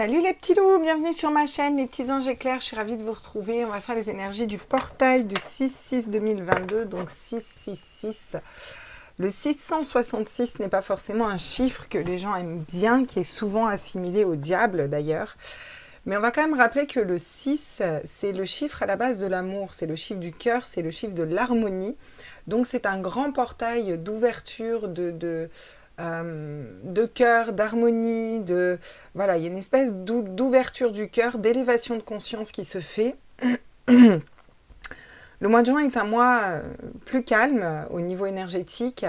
Salut les petits loups, bienvenue sur ma chaîne, les petits anges éclairs, je suis ravie de vous retrouver. On va faire les énergies du portail du 6-6-2022, donc 666. Le 666 n'est pas forcément un chiffre que les gens aiment bien, qui est souvent assimilé au diable d'ailleurs. Mais on va quand même rappeler que le 6, c'est le chiffre à la base de l'amour, c'est le chiffre du cœur, c'est le chiffre de l'harmonie. Donc c'est un grand portail d'ouverture, de cœur, d'harmonie, voilà, il y a une espèce d'ouverture du cœur, d'élévation de conscience qui se fait. Le mois de juin est un mois plus calme au niveau énergétique.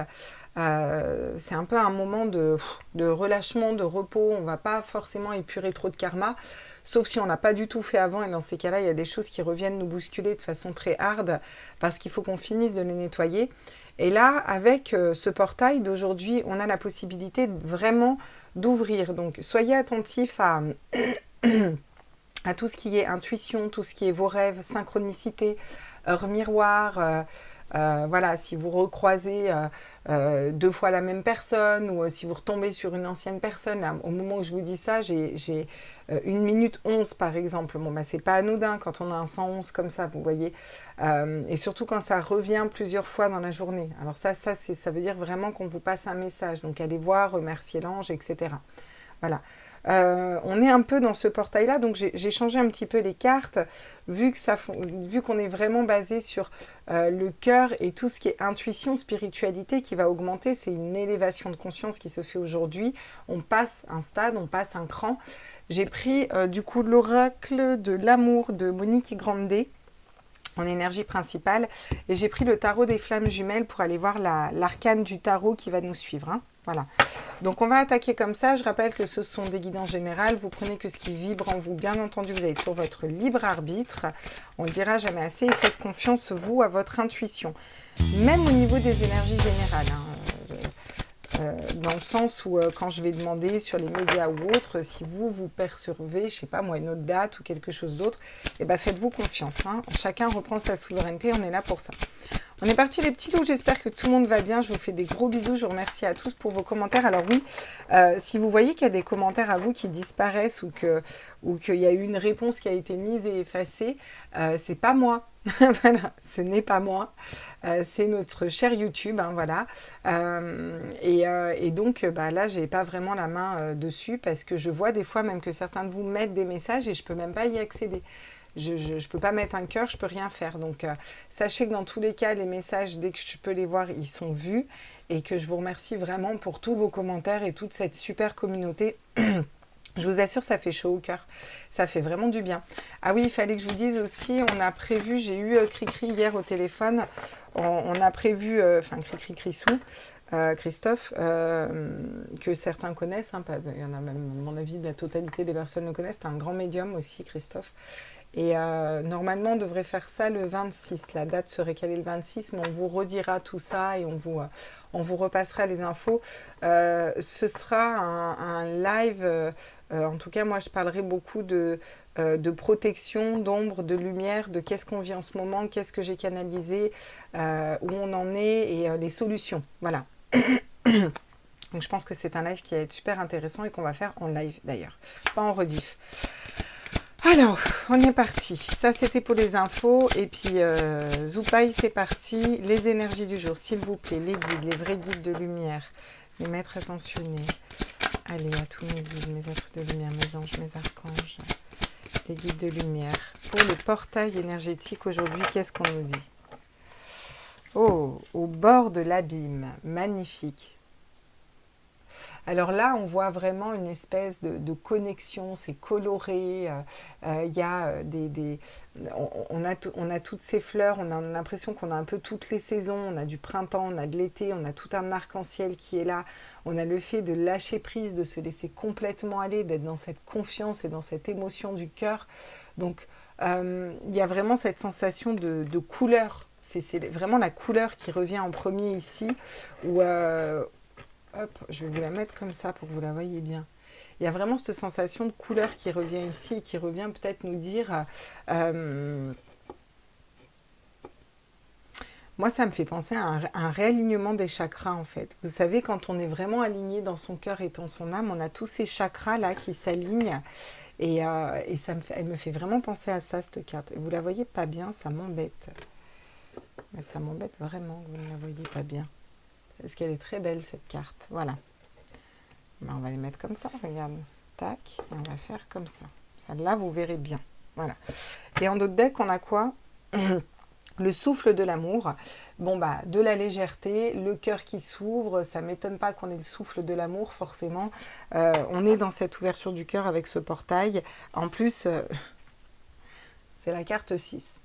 C'est un peu un moment de relâchement, de repos. On ne va pas forcément épurer trop de karma, sauf si on n'a pas du tout fait avant. Et dans ces cas-là, il y a des choses qui reviennent nous bousculer de façon très hard parce qu'il faut qu'on finisse de les nettoyer. Et là, avec ce portail d'aujourd'hui, on a la possibilité vraiment d'ouvrir. Donc, soyez attentifs à tout ce qui est intuition, tout ce qui est vos rêves, synchronicité, heure miroir. Voilà, si vous recroisez deux fois la même personne ou si vous retombez sur une ancienne personne, là, au moment où je vous dis ça, j'ai 1 minute 11 par exemple. Bon, bah, c'est pas anodin quand on a un 111 comme ça, vous voyez. Et surtout quand ça revient plusieurs fois dans la journée. Alors ça veut dire vraiment qu'on vous passe un message. Donc allez voir, remercier l'ange, etc. Voilà. On est un peu dans ce portail-là, donc j'ai changé un petit peu les cartes, vu qu'on est vraiment basé sur le cœur et tout ce qui est intuition, spiritualité qui va augmenter. C'est une élévation de conscience qui se fait aujourd'hui. On passe un stade, on passe un cran. J'ai pris du coup l'oracle de l'amour de Monique Grande en énergie principale, et j'ai pris le tarot des flammes jumelles pour aller voir l'arcane du tarot qui va nous suivre, hein. Voilà. Donc on va attaquer comme ça. Je rappelle que ce sont des guidances générales. Vous prenez que ce qui vibre en vous. Bien entendu, vous avez toujours votre libre arbitre. On ne le dira jamais assez. Et faites confiance, vous, à votre intuition. Même au niveau des énergies générales, hein. Dans le sens où quand je vais demander sur les médias ou autres, si vous percevez, je sais pas moi, une autre date ou quelque chose d'autre, eh ben faites-vous confiance, hein. Chacun reprend sa souveraineté, on est là pour ça. On est parti les petits loups, j'espère que tout le monde va bien, je vous fais des gros bisous, je vous remercie à tous pour vos commentaires. Alors oui, si vous voyez qu'il y a des commentaires à vous qui disparaissent ou qu'il y a eu une réponse qui a été mise et effacée, c'est pas moi. Voilà, ce n'est pas moi, c'est notre cher YouTube, hein, voilà. Et donc bah, là, j'ai pas vraiment la main dessus parce que je vois des fois même que certains de vous mettent des messages et je peux même pas y accéder. Je ne peux pas mettre un cœur, je peux rien faire. Donc, sachez que dans tous les cas, les messages, dès que je peux les voir, ils sont vus. Et que je vous remercie vraiment pour tous vos commentaires et toute cette super communauté. Je vous assure, ça fait chaud au cœur. Ça fait vraiment du bien. Ah oui, il fallait que je vous dise aussi, on a prévu, j'ai eu Cricri hier au téléphone. On a prévu, enfin Cricri Crissou, Christophe, que certains connaissent. Hein, il y en a même, à mon avis, la totalité des personnes le connaissent. C'est un grand médium aussi, Christophe. Et normalement, on devrait faire ça le 26. La date serait calée le 26, mais on vous redira tout ça et on vous repassera les infos. Ce sera un live, en tout cas, moi, je parlerai beaucoup de protection, d'ombre, de lumière, de qu'est-ce qu'on vit en ce moment, qu'est-ce que j'ai canalisé, où on en est et les solutions. Voilà. Donc, je pense que c'est un live qui va être super intéressant et qu'on va faire en live d'ailleurs, pas en rediff. Alors, on est parti. Ça, c'était pour les infos. Et puis, Zoupaï, c'est parti. Les énergies du jour, s'il vous plaît. Les guides, les vrais guides de lumière. Les maîtres ascensionnés. Allez, à tous mes guides, mes êtres de lumière, mes anges, mes archanges. Les guides de lumière. Pour le portail énergétique, aujourd'hui, qu'est-ce qu'on nous dit? Oh, au bord de l'abîme. Magnifique. Alors là, on voit vraiment une espèce de connexion, c'est coloré, il y a on a toutes ces fleurs, on a l'impression qu'on a un peu toutes les saisons, on a du printemps, on a de l'été, on a tout un arc-en-ciel qui est là, on a le fait de lâcher prise, de se laisser complètement aller, d'être dans cette confiance et dans cette émotion du cœur. Donc, il y a vraiment cette sensation de couleur, c'est vraiment la couleur qui revient en premier ici, où... hop, je vais vous la mettre comme ça pour que vous la voyez bien. Il y a vraiment cette sensation de couleur qui revient ici et qui revient peut-être nous dire Moi, ça me fait penser à un réalignement des chakras, en fait. Vous savez, quand on est vraiment aligné dans son cœur et dans son âme, on a tous ces chakras-là qui s'alignent. Et elle me fait vraiment penser à ça, cette carte. Et vous la voyez pas bien, ça m'embête. Mais ça m'embête vraiment que vous ne la voyez pas bien. Parce qu'elle est très belle, cette carte. Voilà. Ben, on va les mettre comme ça, regarde. Tac, et on va faire comme ça. Celle-là, vous verrez bien. Voilà. Et en d'autres decks, on a quoi? Le souffle de l'amour. Bon, bah, de la légèreté, le cœur qui s'ouvre. Ça ne m'étonne pas qu'on ait le souffle de l'amour, forcément. On est dans cette ouverture du cœur avec ce portail. En plus, c'est la carte 6.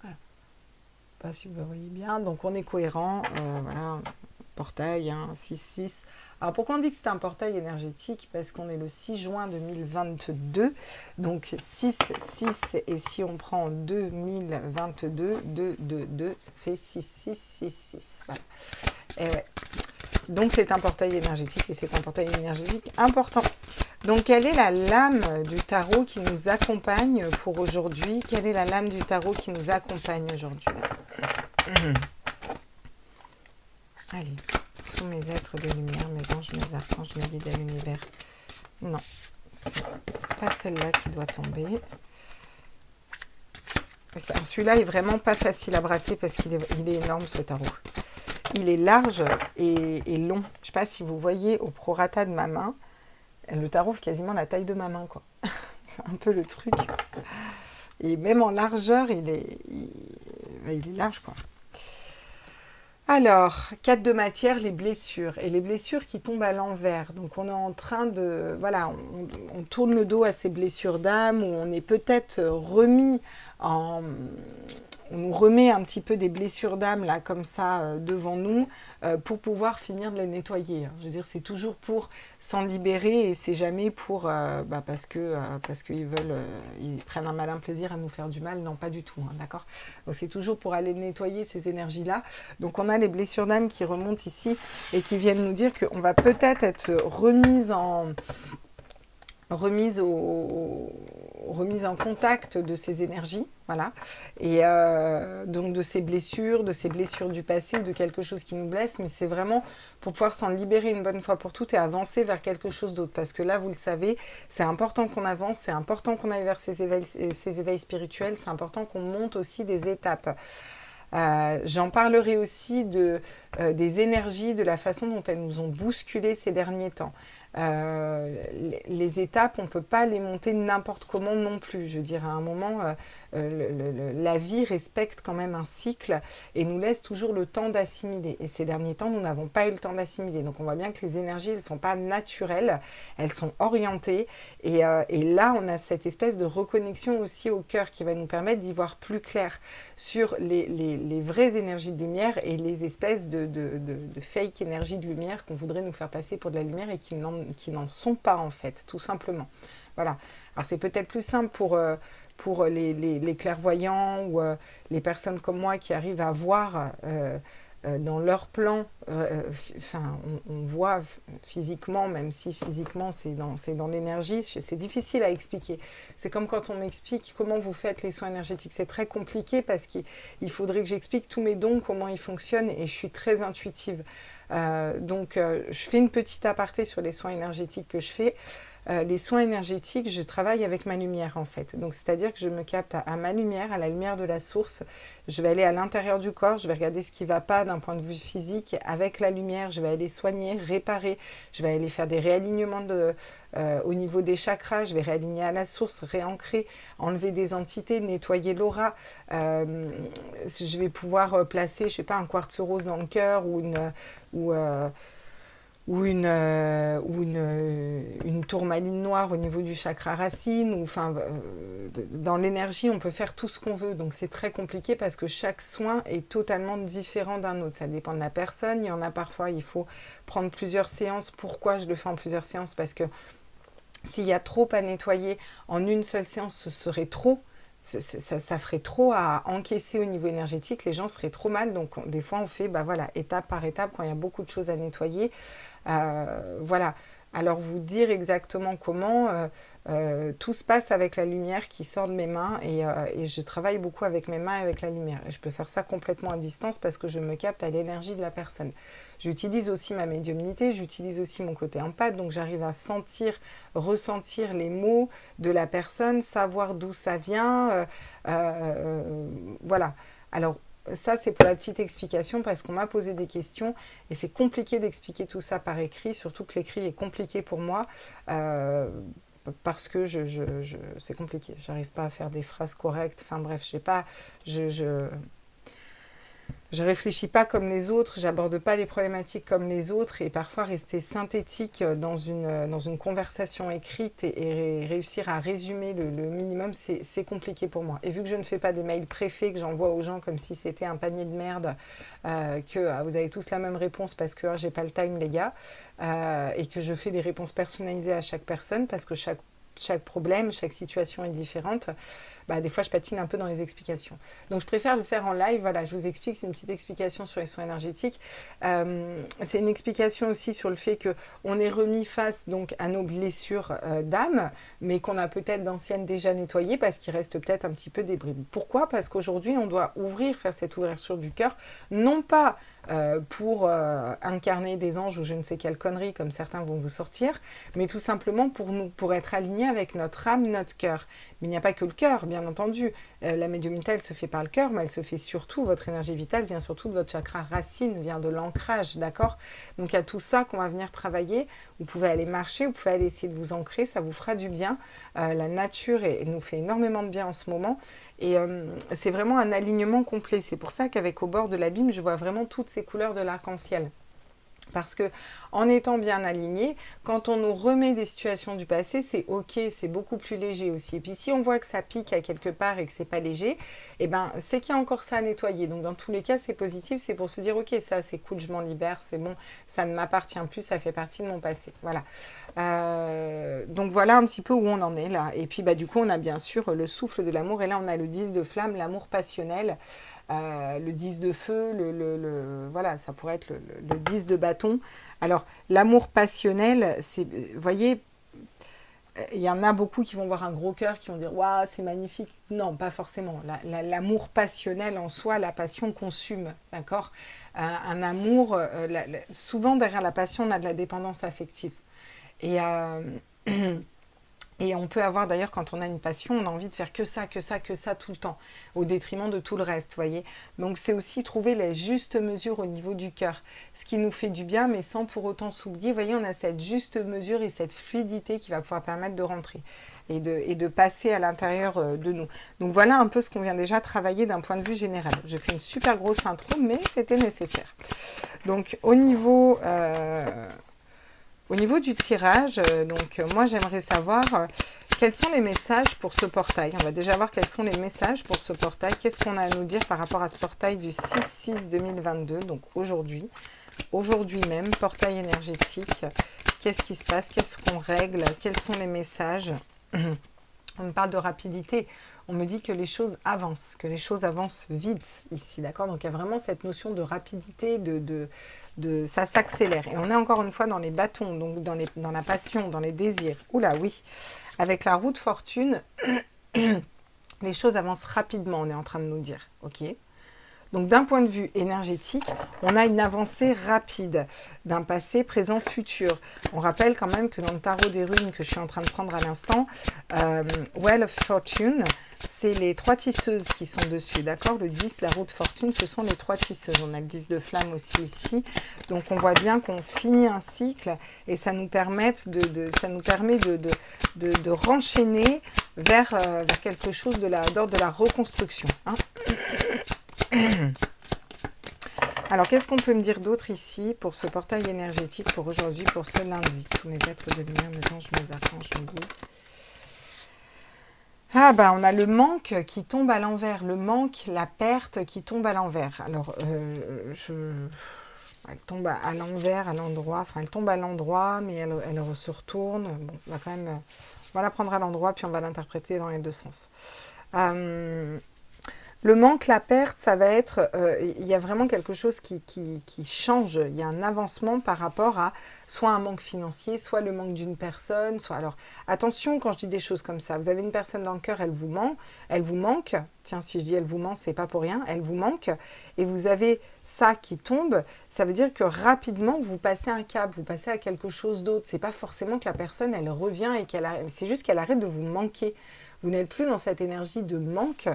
Voilà. Je ne sais pas si vous le voyez bien. Donc, on est cohérent. Voilà. Portail, hein, 6-6. Alors pourquoi on dit que c'est un portail énergétique? Parce qu'on est le 6 juin 2022, donc 6, 6, et si on prend 2022, 2, 2, 2, ça fait 6, 6, 6, 6. Voilà. Et ouais. Donc c'est un portail énergétique, et c'est un portail énergétique important. Donc quelle est la lame du tarot qui nous accompagne pour aujourd'hui? Quelle est la lame du tarot qui nous accompagne aujourd'hui? Allez, tous mes êtres de lumière, mes anges, mes archanges, mes guides à l'univers. Non, c'est pas celle-là qui doit tomber. Celui-là est vraiment pas facile à brasser parce qu'il est énorme, ce tarot. Il est large et long. Je sais pas si vous voyez au prorata de ma main, le tarot fait quasiment la taille de ma main, quoi. C'est un peu le truc. Et même en largeur, il est large, quoi. Alors, 4 de matière, les blessures. Et les blessures qui tombent à l'envers. Donc, on est en train de... Voilà, on tourne le dos à ces blessures d'âme, où on est peut-être remis en... On nous remet un petit peu des blessures d'âme, là, comme ça, devant nous, pour pouvoir finir de les nettoyer. Je veux dire, c'est toujours pour s'en libérer, et c'est jamais pour... parce qu'ils veulent... ils prennent un malin plaisir à nous faire du mal. Non, pas du tout, hein, d'accord? Donc, c'est toujours pour aller nettoyer ces énergies-là. Donc, on a les blessures d'âme qui remontent ici, et qui viennent nous dire qu'on va peut-être être remise en contact de ces énergies, voilà, et donc de ces blessures du passé ou de quelque chose qui nous blesse, mais c'est vraiment pour pouvoir s'en libérer une bonne fois pour toutes et avancer vers quelque chose d'autre, parce que là, vous le savez, c'est important qu'on avance, c'est important qu'on aille vers ces éveils spirituels, c'est important qu'on monte aussi des étapes. J'en parlerai aussi des énergies, de la façon dont elles nous ont bousculé ces derniers temps. Les étapes, on ne peut pas les monter n'importe comment non plus. Je veux dire, à un moment, la vie respecte quand même un cycle et nous laisse toujours le temps d'assimiler. Et ces derniers temps, nous n'avons pas eu le temps d'assimiler. Donc on voit bien que les énergies, elles ne sont pas naturelles, elles sont orientées. Et là, on a cette espèce de reconnexion aussi au cœur qui va nous permettre d'y voir plus clair sur les vraies énergies de lumière et les espèces de fake énergies de lumière qu'on voudrait nous faire passer pour de la lumière et qui n'en sont pas, en fait, tout simplement. Voilà. Alors c'est peut-être plus simple pour les clairvoyants ou les personnes comme moi qui arrivent à voir dans leur plan, on voit physiquement, même si physiquement c'est dans l'énergie, c'est difficile à expliquer. C'est comme quand on m'explique comment vous faites les soins énergétiques. C'est très compliqué parce qu'il faudrait que j'explique tous mes dons, comment ils fonctionnent, et je suis très intuitive. Donc je fais une petite aparté sur les soins énergétiques que je fais. Les soins énergétiques, je travaille avec ma lumière, en fait. Donc, c'est-à-dire que je me capte à ma lumière, à la lumière de la source. Je vais aller à l'intérieur du corps, je vais regarder ce qui ne va pas d'un point de vue physique. Avec la lumière, je vais aller soigner, réparer. Je vais aller faire des réalignements au niveau des chakras. Je vais réaligner à la source, réancrer, enlever des entités, nettoyer l'aura. Je vais pouvoir placer, je ne sais pas, un quartz rose dans le cœur ou une tourmaline noire au niveau du chakra racine, dans l'énergie, on peut faire tout ce qu'on veut. Donc c'est très compliqué parce que chaque soin est totalement différent d'un autre. Ça dépend de la personne. Il y en a parfois, il faut prendre plusieurs séances. Pourquoi je le fais en plusieurs séances? Parce que s'il y a trop à nettoyer en une seule séance, ce serait trop. Ça ferait trop à encaisser au niveau énergétique, les gens seraient trop mal, donc des fois on fait étape par étape quand il y a beaucoup de choses à nettoyer. Voilà, Alors vous dire exactement comment, tout se passe avec la lumière qui sort de mes mains et je travaille beaucoup avec mes mains et avec la lumière. Et je peux faire ça complètement à distance parce que je me capte à l'énergie de la personne. J'utilise aussi ma médiumnité, j'utilise aussi mon côté empathe, donc j'arrive à sentir, ressentir les mots de la personne, savoir d'où ça vient. Voilà. Alors, ça, c'est pour la petite explication parce qu'on m'a posé des questions et c'est compliqué d'expliquer tout ça par écrit, surtout que l'écrit est compliqué pour moi. Euh, Parce que c'est compliqué, j'arrive pas à faire des phrases correctes, enfin bref, je sais pas, je réfléchis pas comme les autres, j'aborde pas les problématiques comme les autres et parfois rester synthétique dans une conversation écrite et réussir à résumer le minimum, c'est compliqué pour moi. Et vu que je ne fais pas des mails préfaits que j'envoie aux gens comme si c'était un panier de merde, que vous avez tous la même réponse parce que j'ai pas le time les gars, et que je fais des réponses personnalisées à chaque personne parce que chaque problème, chaque situation est différente, bah, des fois je patine un peu dans les explications. Donc je préfère le faire en live, voilà, je vous explique, c'est une petite explication sur les soins énergétiques. C'est une explication aussi sur le fait qu'on est remis face donc, à nos blessures d'âme, mais qu'on a peut-être d'anciennes déjà nettoyées parce qu'il reste peut-être un petit peu des bribes. Pourquoi? Parce qu'aujourd'hui on doit faire cette ouverture du cœur, non pas pour incarner des anges ou je ne sais quelle connerie comme certains vont vous sortir, mais tout simplement pour être alignés avec notre âme, notre cœur. Mais il n'y a pas que le cœur, bien entendu. La médiumnité, elle se fait par le cœur, mais elle se fait surtout, votre énergie vitale vient surtout de votre chakra racine, vient de l'ancrage, d'accord? Donc il y a tout ça qu'on va venir travailler. Vous pouvez aller marcher, vous pouvez aller essayer de vous ancrer, ça vous fera du bien. La nature nous fait énormément de bien en ce moment. Et c'est vraiment un alignement complet. C'est pour ça qu'avec Au bord de l'abîme, je vois vraiment toutes ces couleurs de l'arc-en-ciel. Parce que en étant bien aligné, quand on nous remet des situations du passé, c'est ok, c'est beaucoup plus léger aussi. Et puis si on voit que ça pique à quelque part et que c'est pas léger, eh ben c'est qu'il y a encore ça à nettoyer. Donc dans tous les cas, c'est positif, c'est pour se dire ok, ça c'est cool, je m'en libère, c'est bon, ça ne m'appartient plus, ça fait partie de mon passé. Voilà. Donc voilà un petit peu où on en est là. Et puis bah du coup, on a bien sûr le souffle de l'amour et là on a le 10 de flamme, l'amour passionnel. Le 10 de feu, voilà, ça pourrait être le 10 de bâton. Alors, l'amour passionnel, vous voyez, il y en a beaucoup qui vont voir un gros cœur, qui vont dire waouh, c'est magnifique. Non, pas forcément. L'amour passionnel en soi, la passion consume, d'accord? Un amour, souvent derrière la passion, on a de la dépendance affective. Et et on peut avoir d'ailleurs, quand on a une passion, on a envie de faire que ça, que ça, que ça tout le temps, au détriment de tout le reste, voyez. Donc c'est aussi trouver les justes mesures au niveau du cœur, ce qui nous fait du bien, mais sans pour autant s'oublier. Vous voyez, on a cette juste mesure et cette fluidité qui va pouvoir permettre de rentrer et de passer à l'intérieur de nous. Donc voilà un peu ce qu'on vient déjà travailler d'un point de vue général. J'ai fait une super grosse intro, mais c'était nécessaire. Donc au niveau du tirage, moi j'aimerais savoir quels sont les messages pour ce portail. On va déjà voir quels sont les messages pour ce portail. Qu'est-ce qu'on a à nous dire par rapport à ce portail du 6-6-2022, donc aujourd'hui même, portail énergétique. Qu'est-ce qui se passe? Qu'est-ce qu'on règle? Quels sont les messages? On me parle de rapidité. On me dit que les choses avancent vite ici, d'accord? Donc il y a vraiment cette notion de rapidité, ça s'accélère. Et on est encore une fois dans les bâtons, donc dans la passion, dans les désirs. Oula, oui. Avec la roue de fortune, les choses avancent rapidement, on est en train de nous dire, ok? Donc d'un point de vue énergétique, on a une avancée rapide d'un passé, présent, futur. On rappelle quand même que dans le tarot des runes que je suis en train de prendre à l'instant, Well of Fortune, c'est les 3 tisseuses qui sont dessus, d'accord? Le 10, la roue de fortune, ce sont les 3 tisseuses. On a le 10 de flamme aussi ici. Donc on voit bien qu'on finit un cycle et ça nous permet de renchaîner vers quelque chose d'ordre de la reconstruction, hein. Alors, qu'est-ce qu'on peut me dire d'autre ici pour ce portail énergétique pour aujourd'hui, pour ce lundi? Tous mes êtres de lumière, mes anges, mes archanges, mes guides. Ah bah on a le manque qui tombe à l'envers, le manque, la perte qui tombe à l'envers. Alors, elle tombe à l'envers, à l'endroit, enfin elle tombe à l'endroit, mais elle se retourne. Bon, on va la prendre à l'endroit, puis on va l'interpréter dans les deux sens. Le manque, la perte, ça va être, il y a vraiment quelque chose qui change. Il y a un avancement par rapport à soit un manque financier, soit le manque d'une personne. Soit alors attention quand je dis des choses comme ça. Vous avez une personne dans le cœur, elle vous manque. Tiens, si je dis elle vous manque, c'est pas pour rien. Elle vous manque et vous avez ça qui tombe. Ça veut dire que rapidement vous passez un cap, vous passez à quelque chose d'autre. C'est pas forcément que la personne elle revient et c'est juste qu'elle arrête de vous manquer. Vous n'êtes plus dans cette énergie de manque.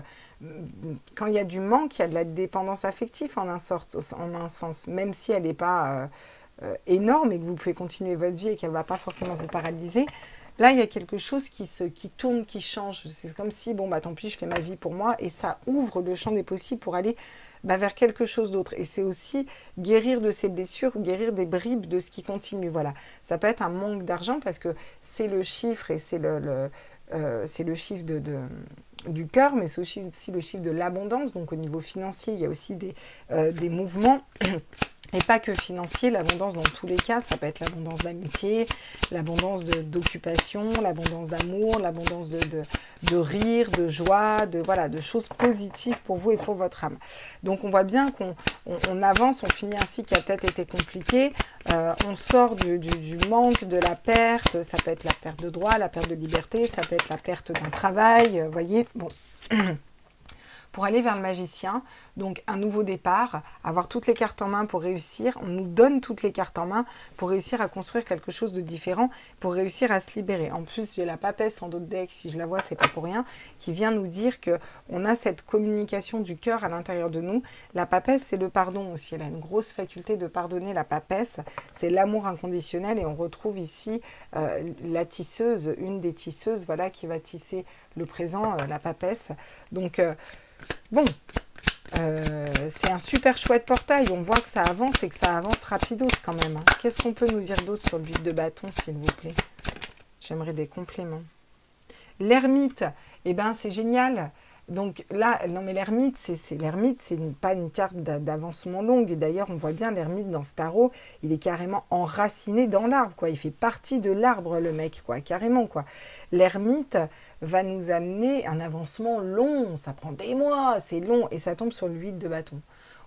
Quand il y a du manque, il y a de la dépendance affective en un sens, même si elle n'est pas énorme et que vous pouvez continuer votre vie et qu'elle ne va pas forcément vous paralyser. Là, il y a quelque chose qui tourne, qui change. C'est comme si, bon, bah tant pis, je fais ma vie pour moi et ça ouvre le champ des possibles pour aller vers quelque chose d'autre. Et c'est aussi guérir de ses blessures ou guérir des bribes de ce qui continue. Voilà. Ça peut être un manque d'argent parce que c'est le chiffre et c'est c'est le chiffre du cœur, mais c'est aussi le chiffre de l'abondance. Donc au niveau financier, il y a aussi des mouvements. Et pas que financier, l'abondance dans tous les cas, ça peut être l'abondance d'amitié, l'abondance d'occupation, l'abondance d'amour, l'abondance de rire, de joie, de choses positives pour vous et pour votre âme. Donc on voit bien qu'on avance, on finit un cycle qui a peut-être été compliqué, on sort du manque, de la perte, ça peut être la perte de droit, la perte de liberté, ça peut être la perte d'un travail, vous voyez, bon... Pour aller vers le magicien, donc un nouveau départ, avoir toutes les cartes en main pour réussir. On nous donne toutes les cartes en main pour réussir à construire quelque chose de différent, pour réussir à se libérer. En plus, j'ai la papesse en d'autres decks, si je la vois, c'est pas pour rien, qui vient nous dire qu'on a cette communication du cœur à l'intérieur de nous. La papesse, c'est le pardon aussi. Elle a une grosse faculté de pardonner, la papesse. C'est l'amour inconditionnel et on retrouve ici la tisseuse, une des tisseuses, voilà, qui va tisser le présent, la papesse. Donc... Bon, c'est un super chouette portail. On voit que ça avance et que ça avance rapidos quand même. Hein. Qu'est-ce qu'on peut nous dire d'autre sur le 8 de bâton, s'il vous plaît? J'aimerais des compléments. L'ermite, eh ben c'est génial. Donc là, non mais l'ermite, pas une carte d'avancement longue. Et d'ailleurs, on voit bien l'ermite dans ce tarot, il est carrément enraciné dans l'arbre, quoi. Il fait partie de l'arbre, le mec, quoi, carrément, quoi. L'ermite va nous amener un avancement long. Ça prend des mois, c'est long, et ça tombe sur le 8 de bâton.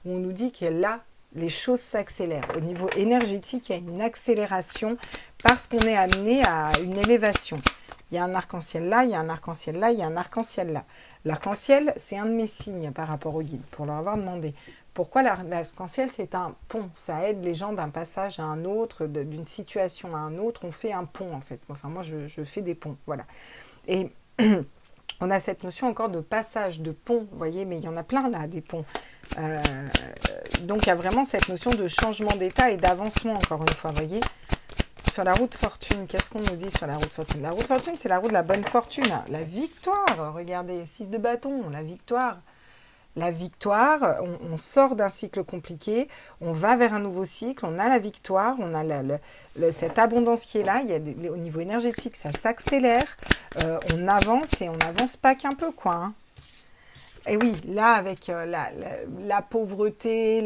Où on nous dit que là, les choses s'accélèrent. Au niveau énergétique, il y a une accélération parce qu'on est amené à une élévation. Il y a un arc-en-ciel là, il y a un arc-en-ciel là, il y a un arc-en-ciel là. L'arc-en-ciel, c'est un de mes signes par rapport au guide, pour leur avoir demandé. Pourquoi l'arc-en-ciel, c'est un pont? Ça aide les gens d'un passage à un autre, d'une situation à un autre. On fait un pont, en fait. Enfin, moi, je fais des ponts, voilà. Et on a cette notion encore de passage, de pont, vous voyez, mais il y en a plein, là, des ponts. Donc, il y a vraiment cette notion de changement d'état et d'avancement, encore une fois, vous voyez. Sur la route fortune, qu'est-ce qu'on nous dit sur la route fortune? La route fortune, c'est la route de la bonne fortune. La victoire, regardez, 6 de bâton, la victoire. La victoire, on sort d'un cycle compliqué, on va vers un nouveau cycle, on a la victoire, on a cette abondance qui est là, au niveau énergétique, ça s'accélère, on avance et on n'avance pas qu'un peu, quoi. Hein. Et oui, là, avec la pauvreté,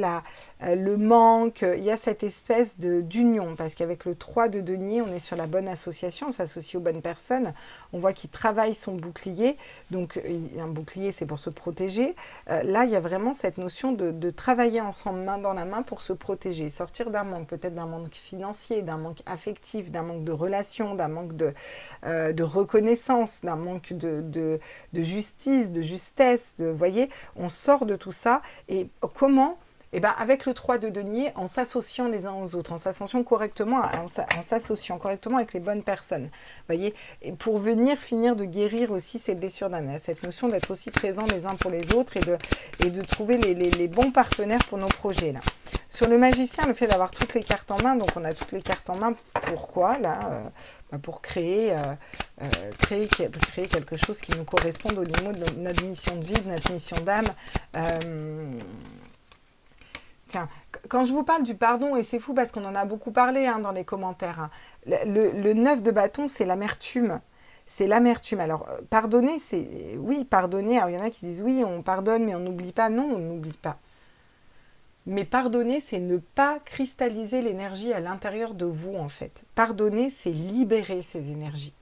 le manque, il y a cette espèce d'union, parce qu'avec le 3 de denier, on est sur la bonne association, on s'associe aux bonnes personnes, on voit qu'il travaille son bouclier, donc un bouclier, c'est pour se protéger. Là, il y a vraiment cette notion de travailler ensemble, main dans la main, pour se protéger, sortir d'un manque, peut-être d'un manque financier, d'un manque affectif, d'un manque de relation, d'un manque de reconnaissance, d'un manque de justice, de justesse, vous voyez, on sort de tout ça, et comment? Eh ben, avec le 3 de denier, en s'associant les uns aux autres, en s'associant correctement avec les bonnes personnes, voyez, et pour venir finir de guérir aussi ces blessures d'âme, cette notion d'être aussi présents les uns pour les autres et de trouver les bons partenaires pour nos projets, là. Sur le magicien, le fait d'avoir toutes les cartes en main, donc on a toutes les cartes en main, pourquoi, là pour créer quelque chose qui nous corresponde au niveau de notre mission de vie, de notre mission d'âme. Tiens, quand je vous parle du pardon, et c'est fou parce qu'on en a beaucoup parlé dans les commentaires, hein, le 9 de bâton, c'est l'amertume. C'est l'amertume. Alors, pardonner, c'est... Oui, pardonner. Alors, il y en a qui disent, oui, on pardonne, mais on n'oublie pas. Non, on n'oublie pas. Mais pardonner, c'est ne pas cristalliser l'énergie à l'intérieur de vous, en fait. Pardonner, c'est libérer ces énergies.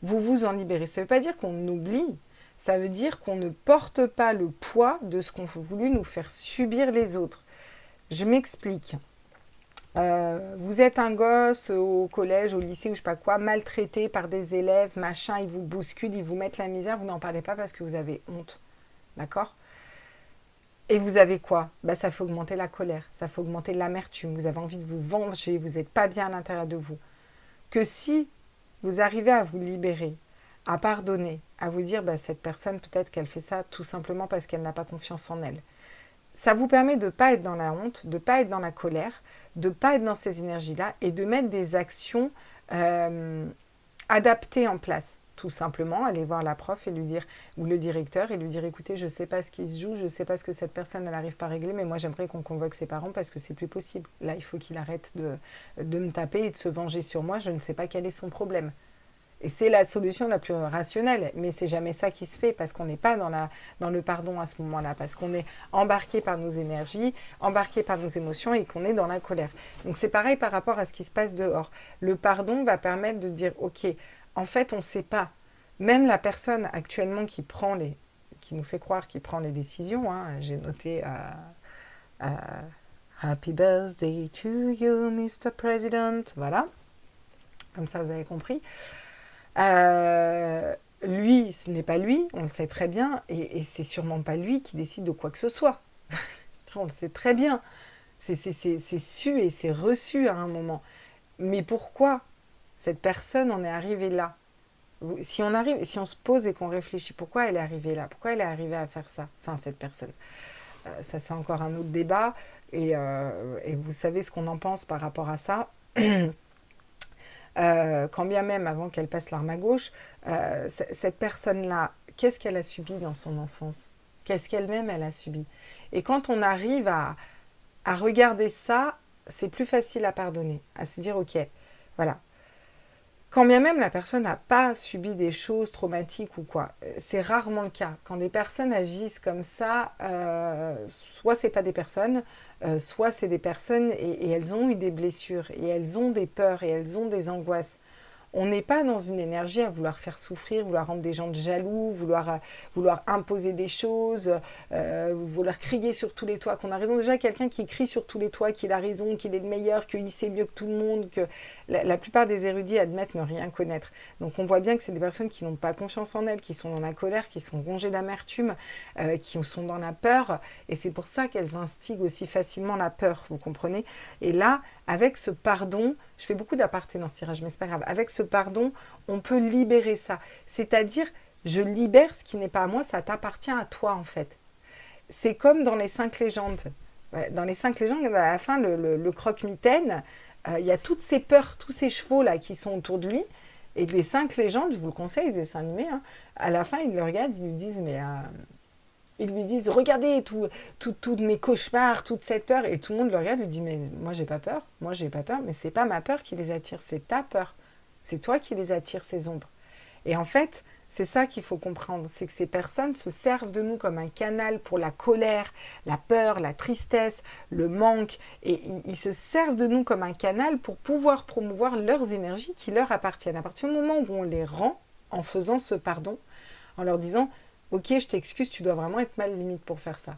Vous vous en libérez. Ça ne veut pas dire qu'on oublie. Ça veut dire qu'on ne porte pas le poids de ce qu'ont voulu nous faire subir les autres. Je m'explique. Vous êtes un gosse au collège, au lycée ou je sais pas quoi, maltraité par des élèves, machin, ils vous bousculent, ils vous mettent la misère, vous n'en parlez pas parce que vous avez honte. D'accord? Et vous avez quoi? Ça fait augmenter la colère, ça fait augmenter l'amertume, vous avez envie de vous venger, vous n'êtes pas bien à l'intérieur de vous. Que si vous arrivez à vous libérer, à pardonner, à vous dire cette personne peut-être qu'elle fait ça tout simplement parce qu'elle n'a pas confiance en elle. Ça vous permet de ne pas être dans la honte, de ne pas être dans la colère, de ne pas être dans ces énergies-là et de mettre des actions adaptées en place. Tout simplement, aller voir la prof et lui dire, ou le directeur, et lui dire, écoutez, je ne sais pas ce qui se joue, je ne sais pas ce que cette personne n'arrive pas à régler, mais moi j'aimerais qu'on convoque ses parents parce que c'est plus possible. Là, il faut qu'il arrête de me taper et de se venger sur moi, je ne sais pas quel est son problème. Et c'est la solution la plus rationnelle, mais c'est jamais ça qui se fait parce qu'on n'est pas dans le pardon à ce moment-là, parce qu'on est embarqué par nos énergies, embarqué par nos émotions et qu'on est dans la colère. Donc c'est pareil par rapport à ce qui se passe dehors. Le pardon va permettre de dire, ok, en fait on ne sait pas. Même la personne actuellement qui nous fait croire qu'il prend les décisions, hein, j'ai noté Happy birthday to you, Mr. President, voilà, comme ça vous avez compris. Lui, ce n'est pas lui, on le sait très bien, et c'est sûrement pas lui qui décide de quoi que ce soit. On le sait très bien. C'est su et c'est reçu à un moment. Mais pourquoi cette personne en est arrivée là? Si on se pose et qu'on réfléchit, pourquoi elle est arrivée là? Pourquoi elle est arrivée à faire ça? Enfin, cette personne. Ça, c'est encore un autre débat. Et vous savez ce qu'on en pense par rapport à ça. Quand bien même, avant qu'elle passe l'arme à gauche, cette personne-là, qu'est-ce qu'elle a subi dans son enfance? Qu'est-ce qu'elle-même, elle a subi? Et quand on arrive à regarder ça, c'est plus facile à pardonner, à se dire, ok, voilà. Quand bien même la personne n'a pas subi des choses traumatiques ou quoi, c'est rarement le cas. Quand des personnes agissent comme ça, soit c'est pas des personnes, soit c'est des personnes et elles ont eu des blessures, et elles ont des peurs, et elles ont des angoisses. On n'est pas dans une énergie à vouloir faire souffrir, vouloir rendre des gens jaloux, vouloir imposer des choses, vouloir crier sur tous les toits qu'on a raison. Déjà, quelqu'un qui crie sur tous les toits qu'il a raison, qu'il est le meilleur, qu'il sait mieux que tout le monde, que la plupart des érudits admettent ne rien connaître. Donc on voit bien que c'est des personnes qui n'ont pas confiance en elles, qui sont dans la colère, qui sont rongées d'amertume, qui sont dans la peur. Et c'est pour ça qu'elles instiguent aussi facilement la peur, vous comprenez? Et là, avec ce pardon, je fais beaucoup d'apartés dans ce tirage, mais c'est pas grave. Avec ce pardon, on peut libérer ça. C'est-à-dire, je libère ce qui n'est pas à moi, ça t'appartient à toi en fait. C'est comme dans les 5 légendes. Dans les 5 légendes, à la fin, le croque-mitaine, il y a toutes ces peurs, tous ces chevaux-là qui sont autour de lui. Et les 5 légendes, je vous le conseille, les dessins animés, hein, à la fin, ils le regardent, ils lui disent, mais... ils lui disent, regardez, tous mes cauchemars, toute cette peur. Et tout le monde le regarde, lui dit, mais moi, j'ai pas peur. Moi, j'ai pas peur. Mais c'est pas ma peur qui les attire, c'est ta peur. C'est toi qui les attires, ces ombres. Et en fait, c'est ça qu'il faut comprendre. C'est que ces personnes se servent de nous comme un canal pour la colère, la peur, la tristesse, le manque. Et ils se servent de nous comme un canal pour pouvoir promouvoir leurs énergies qui leur appartiennent. À partir du moment où on les rend, en faisant ce pardon, en leur disant... Ok, je t'excuse, tu dois vraiment être mal limite pour faire ça.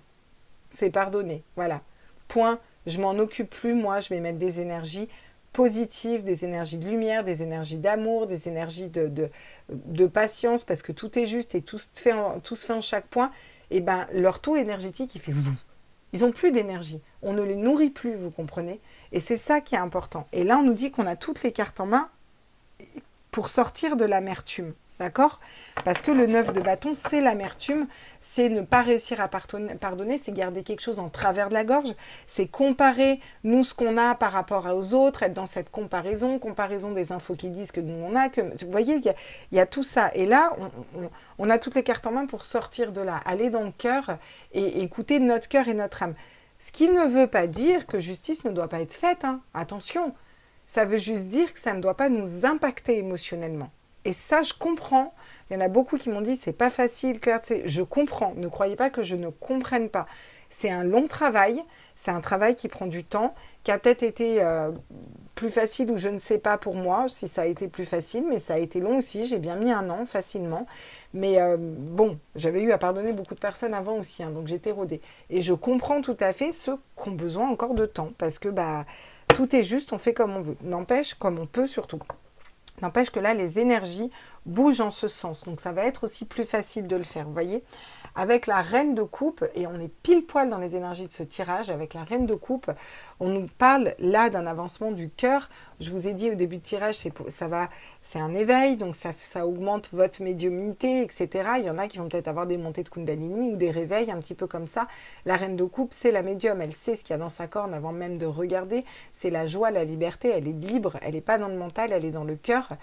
C'est pardonné, voilà. Point, je m'en occupe plus, moi, je vais mettre des énergies positives, des énergies de lumière, des énergies d'amour, des énergies de patience, parce que tout est juste et tout se fait en chaque point. Et bien, leur taux énergétique, il fait... Ils n'ont plus d'énergie. On ne les nourrit plus, vous comprenez? Et c'est ça qui est important. Et là, on nous dit qu'on a toutes les cartes en main pour sortir de l'amertume. D'accord? Parce que le 9 de bâton, c'est l'amertume, c'est ne pas réussir à pardonner, c'est garder quelque chose en travers de la gorge, c'est comparer nous ce qu'on a par rapport aux autres, être dans cette comparaison des infos qui disent que nous on a, que vous voyez, il y a tout ça. Et là, on a toutes les cartes en main pour sortir de là, aller dans le cœur et écouter notre cœur et notre âme. Ce qui ne veut pas dire que justice ne doit pas être faite, hein. Attention, ça veut juste dire que ça ne doit pas nous impacter émotionnellement. Et ça, je comprends. Il y en a beaucoup qui m'ont dit, c'est pas facile, Claire, je comprends. Ne croyez pas que je ne comprenne pas. C'est un long travail, c'est un travail qui prend du temps, qui a peut-être été plus facile ou je ne sais pas pour moi si ça a été plus facile, mais ça a été long aussi, j'ai bien mis 1 an facilement. Mais bon, j'avais eu à pardonner beaucoup de personnes avant aussi, hein, donc j'étais rodée. Et je comprends tout à fait ceux qui ont besoin encore de temps, parce que bah, tout est juste, on fait comme on veut. N'empêche, comme on peut surtout. N'empêche que là, les énergies bougent en ce sens. Donc ça va être aussi plus facile de le faire, vous voyez. Avec la reine de coupe, et on est pile poil dans les énergies de ce tirage, avec la reine de coupe, on nous parle là d'un avancement du cœur. Je vous ai dit au début de tirage, c'est un éveil, donc ça augmente votre médiumnité, etc. Il y en a qui vont peut-être avoir des montées de Kundalini ou des réveils, un petit peu comme ça. La reine de coupe, c'est la médium, elle sait ce qu'il y a dans sa corne avant même de regarder. C'est la joie, la liberté, elle est libre, elle n'est pas dans le mental, elle est dans le cœur.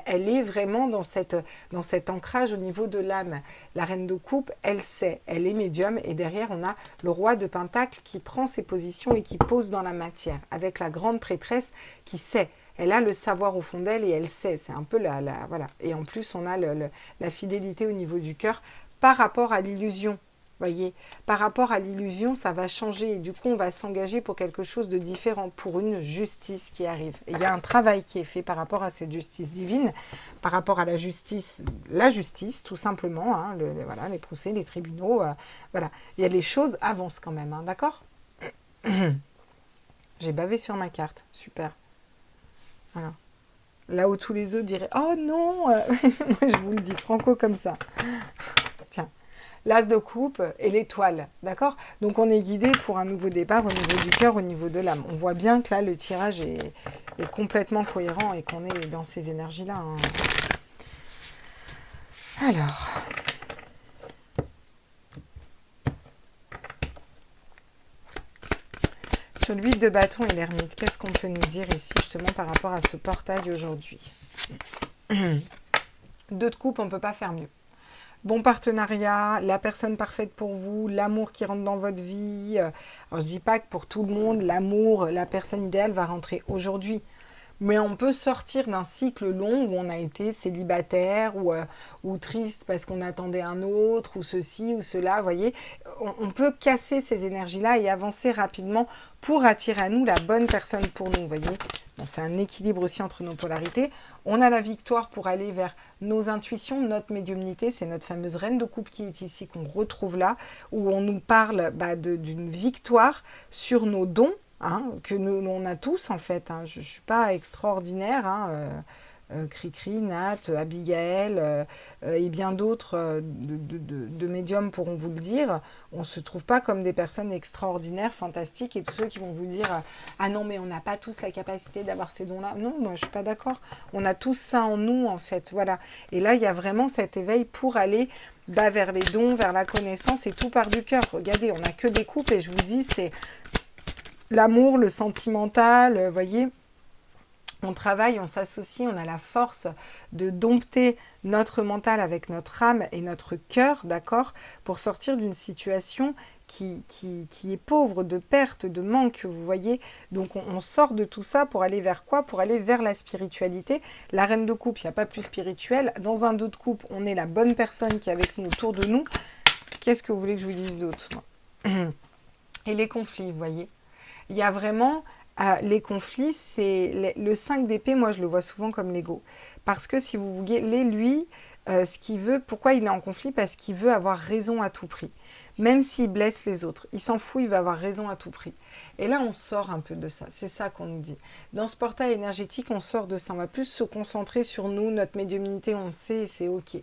Elle est vraiment dans cet ancrage au niveau de l'âme. La reine de coupe, elle sait, elle est médium, et derrière on a le roi de Pentacle qui prend ses positions et qui pose dans la matière, avec la grande prêtresse qui sait. Elle a le savoir au fond d'elle et elle sait. C'est un peu voilà. Et en plus, on a la fidélité au niveau du cœur par rapport à l'illusion. Voyez, par rapport à l'illusion, ça va changer. Et du coup, on va s'engager pour quelque chose de différent, pour une justice qui arrive. Et il y a un travail qui est fait par rapport à cette justice divine, par rapport à la justice, tout simplement. Hein, voilà, les procès, les tribunaux. Voilà, il y a les choses avancent quand même, hein, d'accord. J'ai bavé sur ma carte, super. Voilà. Là où tous les autres diraient « Oh non !» Moi, je vous le dis franco comme ça. Tiens, l'as de coupe et l'étoile, d'accord. Donc, on est guidé pour un nouveau départ au niveau du cœur, au niveau de l'âme. On voit bien que là, le tirage est complètement cohérent et qu'on est dans ces énergies-là. Hein. Alors... Sur l'huile de bâton et l'ermite, qu'est-ce qu'on peut nous dire ici justement par rapport à ce portail aujourd'hui? 2 de coupe, on ne peut pas faire mieux. Bon partenariat, la personne parfaite pour vous, l'amour qui rentre dans votre vie. Alors je ne dis pas que pour tout le monde, l'amour, la personne idéale va rentrer aujourd'hui. Mais on peut sortir d'un cycle long où on a été célibataire ou triste parce qu'on attendait un autre ou ceci ou cela, vous voyez. On peut casser ces énergies-là et avancer rapidement pour attirer à nous la bonne personne pour nous, vous voyez. Bon, c'est un équilibre aussi entre nos polarités. On a la victoire pour aller vers nos intuitions, notre médiumnité, c'est notre fameuse reine de coupe qui est ici, qu'on retrouve là, où on nous parle d'une victoire sur nos dons, hein, que nous, on a tous en fait. Hein. Je ne suis pas extraordinaire, hein, Cricri, Nat, Abigail et bien d'autres de médiums pourront vous le dire. On ne se trouve pas comme des personnes extraordinaires, fantastiques, et tous ceux qui vont vous dire « Ah non, mais on n'a pas tous la capacité d'avoir ces dons-là. » Non, moi je ne suis pas d'accord. On a tous ça en nous en fait. Voilà. Et là, il y a vraiment cet éveil pour aller vers les dons, vers la connaissance, et tout part du cœur. Regardez, on n'a que des coupes et je vous dis, c'est l'amour, le sentimental, vous voyez. On travaille, on s'associe, on a la force de dompter notre mental avec notre âme et notre cœur, d'accord, pour sortir d'une situation qui est pauvre, de perte, de manque, vous voyez. Donc on sort de tout ça pour aller vers quoi? Pour aller vers la spiritualité. La reine de coupe, il n'y a pas plus spirituel. Dans un dos de coupe, on est la bonne personne qui est avec nous, autour de nous. Qu'est-ce que vous voulez que je vous dise d'autre? Et les conflits, vous voyez. Il y a vraiment... les conflits, c'est le 5 d'épée, moi je le vois souvent comme l'ego. Parce que si vous voulez, lui, ce qu'il veut, pourquoi il est en conflit? Parce qu'il veut avoir raison à tout prix. Même s'il blesse les autres, il s'en fout, il va avoir raison à tout prix. Et là, on sort un peu de ça, c'est ça qu'on nous dit. Dans ce portail énergétique, on sort de ça, on va plus se concentrer sur nous, notre médiumnité, on sait, c'est ok.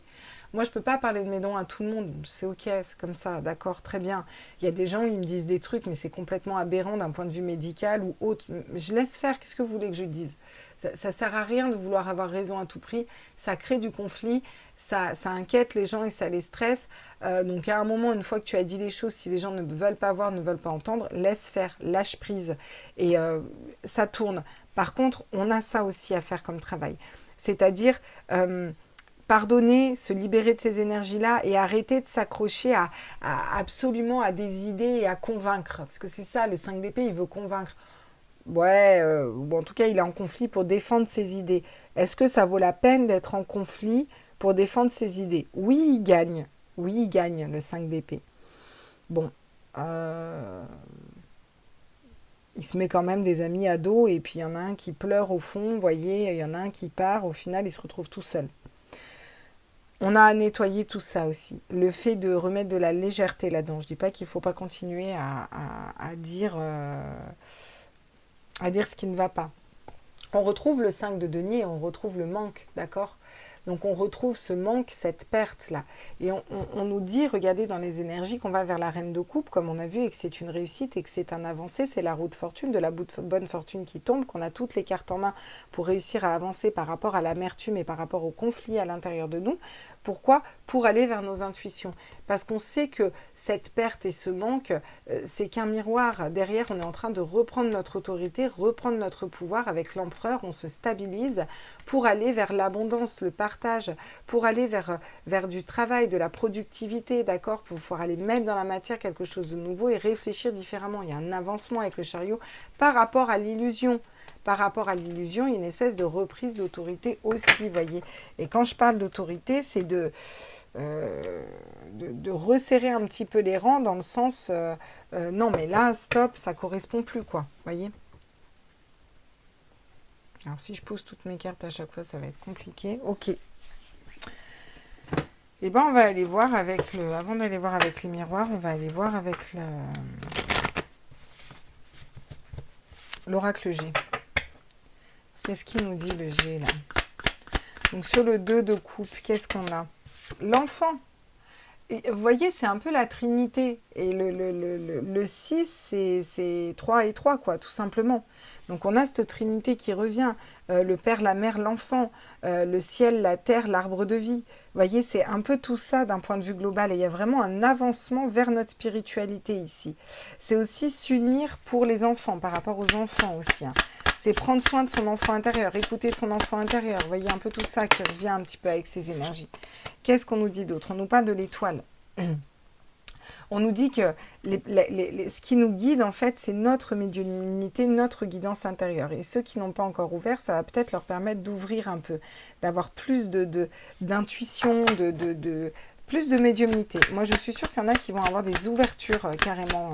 Moi, je ne peux pas parler de mes dons à tout le monde, c'est ok, c'est comme ça, d'accord, très bien. Il y a des gens, ils me disent des trucs, mais c'est complètement aberrant d'un point de vue médical ou autre. Je laisse faire, qu'est-ce que vous voulez que je dise? Ça ne sert à rien de vouloir avoir raison à tout prix, ça crée du conflit, ça inquiète les gens et ça les stresse. Donc à un moment, une fois que tu as dit les choses, si les gens ne veulent pas voir, ne veulent pas entendre, laisse faire, lâche prise. Et ça tourne. Par contre, on a ça aussi à faire comme travail. C'est-à-dire... pardonner, se libérer de ces énergies-là et arrêter de s'accrocher absolument à des idées et à convaincre. Parce que c'est ça, le 5 d'épée, il veut convaincre. Ouais, ou en tout cas, il est en conflit pour défendre ses idées. Est-ce que ça vaut la peine d'être en conflit pour défendre ses idées? Oui, il gagne. Oui, il gagne, le 5 d'épée. Bon, il se met quand même des amis à dos, et puis il y en a un qui pleure au fond, vous voyez, il y en a un qui part, au final il se retrouve tout seul. On a à nettoyer tout ça aussi. Le fait de remettre de la légèreté là-dedans. Je ne dis pas qu'il ne faut pas continuer à dire ce qui ne va pas. On retrouve le 5 de denier, on retrouve le manque, d'accord? Donc on retrouve ce manque, cette perte-là. Et on nous dit, regardez dans les énergies, qu'on va vers la reine de coupe, comme on a vu, et que c'est une réussite, et que c'est un avancé, c'est la roue de fortune, de la bonne fortune qui tombe, qu'on a toutes les cartes en main pour réussir à avancer par rapport à l'amertume et par rapport au conflit à l'intérieur de nous. Pourquoi? Pour aller vers nos intuitions. Parce qu'on sait que cette perte et ce manque, c'est qu'un miroir. Derrière, on est en train de reprendre notre autorité, reprendre notre pouvoir avec l'empereur, on se stabilise pour aller vers l'abondance, le partage, pour aller vers du travail, de la productivité, d'accord, pour pouvoir aller mettre dans la matière quelque chose de nouveau et réfléchir différemment. Il y a un avancement avec le chariot par rapport à l'illusion. Par rapport à l'illusion, il y a une espèce de reprise d'autorité aussi, vous voyez. Et quand je parle d'autorité, c'est de resserrer un petit peu les rangs dans le sens non mais là, stop, ça correspond plus, quoi, vous voyez. Alors si je pose toutes mes cartes à chaque fois, ça va être compliqué. Ok. Et ben on va aller voir avec avant d'aller voir avec les miroirs, on va aller voir avec l'oracle G. Qu'est-ce qu'il nous dit le G là? Donc sur le 2 de coupe, qu'est-ce qu'on a? L'enfant. Et vous voyez, c'est un peu la trinité. Et le 6, c'est 3 et 3, quoi, tout simplement. Donc on a cette trinité qui revient. Le père, la mère, l'enfant. Le ciel, la terre, l'arbre de vie. Vous voyez, c'est un peu tout ça d'un point de vue global. Et il y a vraiment un avancement vers notre spiritualité ici. C'est aussi s'unir pour les enfants, par rapport aux enfants aussi. Hein. C'est prendre soin de son enfant intérieur, écouter son enfant intérieur. Vous voyez un peu tout ça qui revient un petit peu avec ces énergies. Qu'est-ce qu'on nous dit d'autre? On nous parle de l'étoile. On nous dit que ce qui nous guide, en fait, c'est notre médiumnité, notre guidance intérieure. Et ceux qui n'ont pas encore ouvert, ça va peut-être leur permettre d'ouvrir un peu, d'avoir plus d'intuition, plus de médiumnité. Moi, je suis sûre qu'il y en a qui vont avoir des ouvertures carrément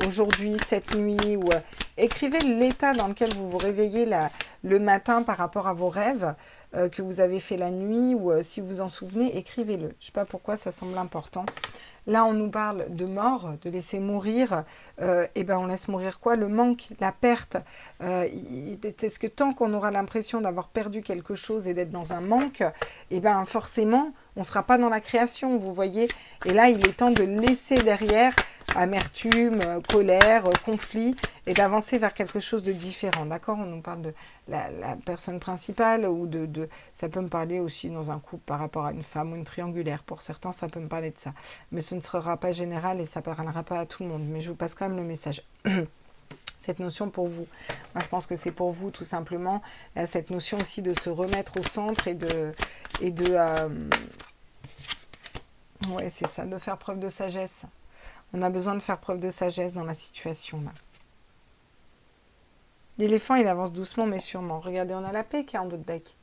aujourd'hui, cette nuit, ou écrivez l'état dans lequel vous vous réveillez le matin par rapport à vos rêves que vous avez fait la nuit, ou si vous vous en souvenez, écrivez-le. Je ne sais pas pourquoi ça semble important. Là, on nous parle de mort, de laisser mourir. Et ben, on laisse mourir quoi? Le manque, la perte. Est-ce que tant qu'on aura l'impression d'avoir perdu quelque chose et d'être dans un manque, et ben forcément, on ne sera pas dans la création, vous voyez. Et là, il est temps de laisser derrière amertume, colère, conflit, et d'avancer vers quelque chose de différent, d'accord? On nous parle de la personne principale, ou ça peut me parler aussi dans un couple par rapport à une femme ou une triangulaire. Pour certains, ça peut me parler de ça. Mais ce ne sera pas général et ça ne parlera pas à tout le monde. Mais je vous passe quand même le message. Cette notion pour vous. Moi, je pense que c'est pour vous, tout simplement. Cette notion aussi de se remettre au centre ouais, c'est ça, de faire preuve de sagesse. On a besoin de faire preuve de sagesse dans la situation, là. L'éléphant, il avance doucement, mais sûrement. Regardez, on a la paix qui est en d'autres decks.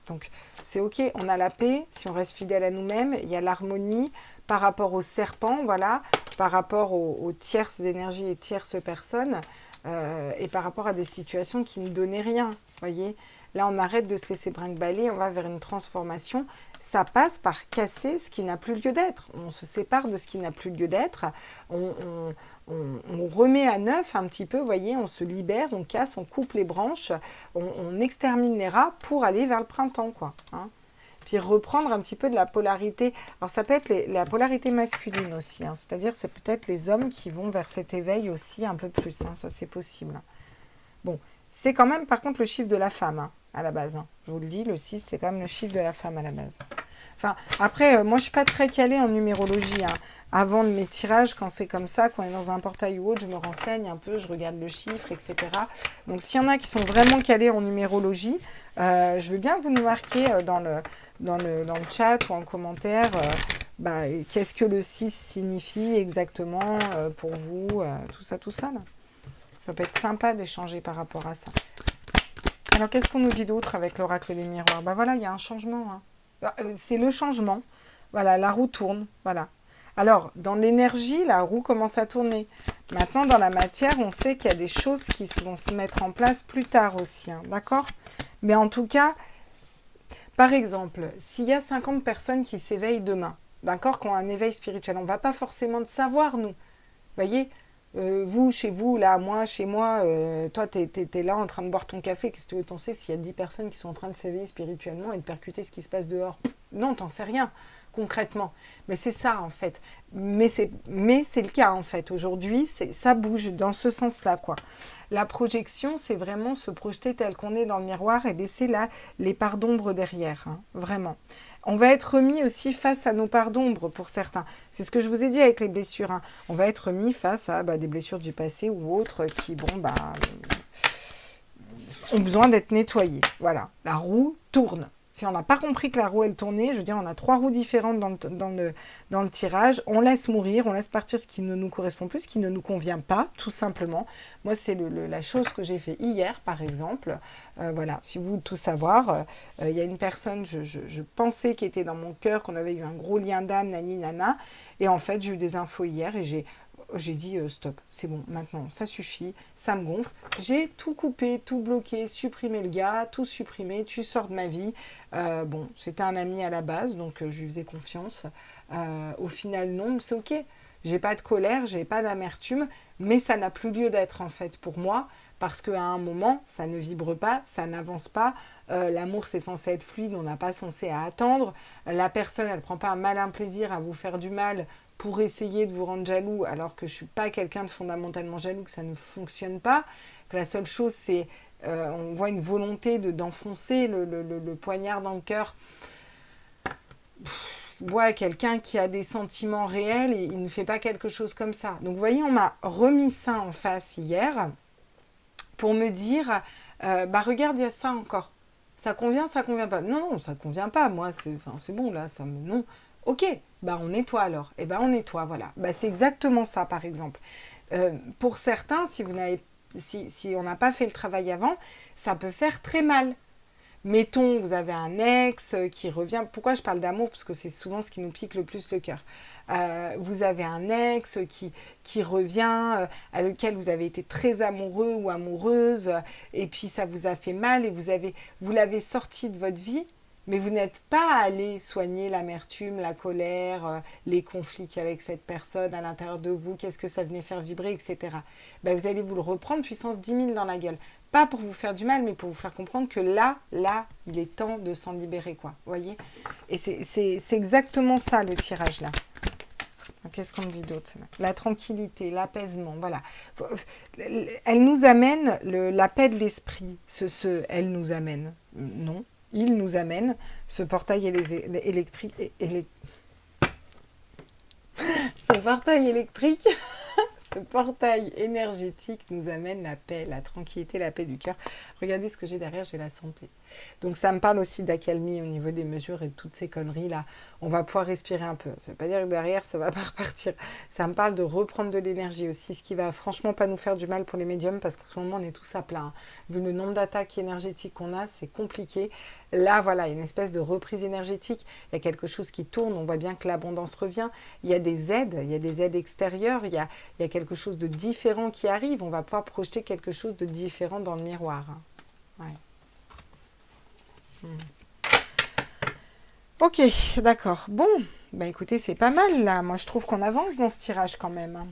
Donc, c'est OK, on a la paix. Si on reste fidèle à nous-mêmes, il y a l'harmonie par rapport au serpent, voilà, par rapport aux tierces énergies et tierces personnes, et par rapport à des situations qui ne donnaient rien, voyez. Là, on arrête de se laisser brinque-baller, on va vers une transformation. Ça passe par casser ce qui n'a plus lieu d'être. On se sépare de ce qui n'a plus lieu d'être. On remet à neuf un petit peu, vous voyez, on se libère, on casse, on coupe les branches, on extermine les rats pour aller vers le printemps, quoi. Hein. Puis reprendre un petit peu de la polarité. Alors ça peut être la polarité masculine aussi, hein. C'est-à-dire c'est peut-être les hommes qui vont vers cet éveil aussi un peu plus, hein. Ça c'est possible. Bon, c'est quand même par contre le chiffre de la femme, hein, à la base. Hein. Je vous le dis, le 6 c'est quand même le chiffre de la femme à la base. Enfin, après, moi je suis pas très calée en numérologie, hein. Avant de mes tirages, quand c'est comme ça, quand on est dans un portail ou autre, je me renseigne un peu, je regarde le chiffre, etc. Donc s'il y en a qui sont vraiment calés en numérologie, je veux bien que vous nous marquiez dans le chat ou en commentaire qu'est-ce que le 6 signifie exactement pour vous, tout ça là. Ça peut être sympa d'échanger par rapport à ça. Alors qu'est-ce qu'on nous dit d'autre avec l'oracle des miroirs? Voilà, il y a un changement. Hein. C'est le changement. Voilà, la roue tourne. Voilà. Alors, dans l'énergie, la roue commence à tourner. Maintenant, dans la matière, on sait qu'il y a des choses qui vont se mettre en place plus tard aussi, hein, d'accord? Mais en tout cas, par exemple, s'il y a 50 personnes qui s'éveillent demain, d'accord, qui ont un éveil spirituel, on ne va pas forcément le savoir, nous. Vous voyez, vous, chez vous, là, moi, chez moi, toi, tu es là en train de boire ton café, qu'est-ce que tu veux t'en sais s'il y a 10 personnes qui sont en train de s'éveiller spirituellement et de percuter ce qui se passe dehors? Non, t'en sais rien, concrètement. Mais c'est ça, en fait. Mais c'est le cas, en fait. Aujourd'hui, ça bouge dans ce sens-là, quoi. La projection, c'est vraiment se projeter tel qu'on est dans le miroir et laisser là les parts d'ombre derrière, hein, vraiment. On va être remis aussi face à nos parts d'ombre pour certains. C'est ce que je vous ai dit avec les blessures, hein. On va être remis face à des blessures du passé ou autres qui, ont besoin d'être nettoyées. Voilà, la roue tourne. Si on n'a pas compris que la roue, elle tournait, je veux dire, on a 3 roues différentes dans le tirage. On laisse mourir, on laisse partir ce qui ne nous correspond plus, ce qui ne nous convient pas, tout simplement. Moi, c'est la chose que j'ai fait hier, par exemple. Voilà, si vous voulez tout savoir, il y a une personne, je pensais qui était dans mon cœur, qu'on avait eu un gros lien d'âme, nani, nana. Et en fait, j'ai eu des infos hier et j'ai dit stop, c'est bon, maintenant ça suffit, ça me gonfle. J'ai tout coupé, tout bloqué, supprimé le gars, tout supprimé, tu sors de ma vie. Bon, c'était un ami à la base, donc je lui faisais confiance. Au final, non, c'est ok. J'ai pas de colère, j'ai pas d'amertume, mais ça n'a plus lieu d'être en fait pour moi, parce qu'à un moment, ça ne vibre pas, ça n'avance pas. L'amour, c'est censé être fluide, on n'a pas censé à attendre. La personne, elle prend pas un malin plaisir à vous faire du mal pour essayer de vous rendre jaloux, alors que je ne suis pas quelqu'un de fondamentalement jaloux, que ça ne fonctionne pas. Que la seule chose, c'est, on voit une volonté d'enfoncer le poignard dans le cœur. Ouais, quelqu'un qui a des sentiments réels et il ne fait pas quelque chose comme ça. Donc vous voyez, on m'a remis ça en face hier pour me dire, regarde, il y a ça encore. Ça convient pas. Non, ça convient pas. Moi, c'est bon là, non. Ok, on nettoie alors. On nettoie, voilà. C'est exactement ça, par exemple. Pour certains, si on n'a pas fait le travail avant, ça peut faire très mal. Mettons, vous avez un ex qui revient. Pourquoi je parle d'amour? Parce que c'est souvent ce qui nous pique le plus le cœur. Vous avez un ex qui revient, à lequel vous avez été très amoureux ou amoureuse, et puis ça vous a fait mal et vous l'avez sorti de votre vie, mais vous n'êtes pas allé soigner l'amertume, la colère, les conflits qu'il y a avec cette personne à l'intérieur de vous, qu'est-ce que ça venait faire vibrer, etc. Vous allez vous le reprendre puissance 10 000 dans la gueule. Pas pour vous faire du mal, mais pour vous faire comprendre que là, il est temps de s'en libérer, quoi. Vous voyez? Et c'est exactement ça, le tirage, là. Qu'est-ce qu'on me dit d'autre? La tranquillité, l'apaisement, voilà. Elle nous amène la paix de l'esprit. Elle nous amène. Non, il nous amène ce portail électrique. Ce portail électrique. Ce portail énergétique nous amène la paix, la tranquillité, la paix du cœur. Regardez ce que j'ai derrière, j'ai la santé. Donc ça me parle aussi d'accalmie au niveau des mesures et de toutes ces conneries-là. On va pouvoir respirer un peu. Ça ne veut pas dire que derrière, ça ne va pas repartir. Ça me parle de reprendre de l'énergie aussi, ce qui va franchement pas nous faire du mal pour les médiums, parce qu'en ce moment, on est tous à plat, hein. Vu le nombre d'attaques énergétiques qu'on a, c'est compliqué. Là, voilà, il y a une espèce de reprise énergétique. Il y a quelque chose qui tourne. On voit bien que l'abondance revient. Il y a des aides extérieures. Il y a quelque chose de différent qui arrive. On va pouvoir projeter quelque chose de différent dans le miroir. Ouais. Ok, d'accord. Bon, écoutez, c'est pas mal là. Moi, je trouve qu'on avance dans ce tirage quand même, hein.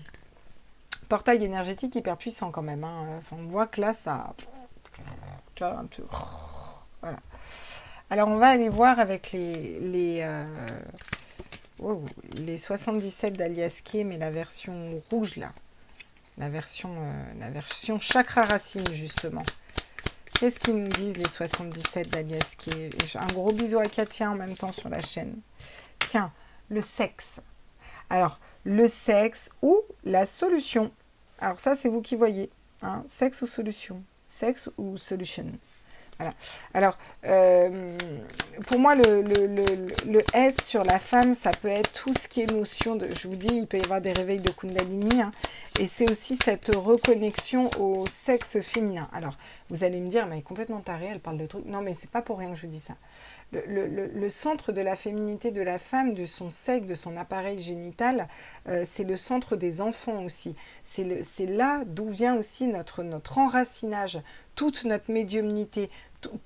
Portail énergétique hyper puissant quand même, hein. Enfin, on voit que là, ça... Tu vois, un peu... Voilà. Alors, on va aller voir avec les 77 d'Alias Kay, mais la version rouge là. La version chakra racine, justement. Qu'est-ce qu'ils nous disent, les 77 d'Alias Kay? Un gros bisou à Katia en même temps sur la chaîne. Tiens, le sexe. Alors, le sexe ou la solution. Alors ça, c'est vous qui voyez, hein. Sexe ou solution. Sexe ou solution. Voilà. Alors, pour moi, le S sur la femme, ça peut être tout ce qui est notion de... Je vous dis, il peut y avoir des réveils de Kundalini, hein, et c'est aussi cette reconnexion au sexe féminin. Alors, vous allez me dire, mais elle est complètement tarée, elle parle de trucs... Non, mais c'est pas pour rien que je dis ça. le centre de la féminité de la femme, de son sexe, de son appareil génital, c'est le centre des enfants aussi. C'est là d'où vient aussi notre enracinage, toute notre médiumnité,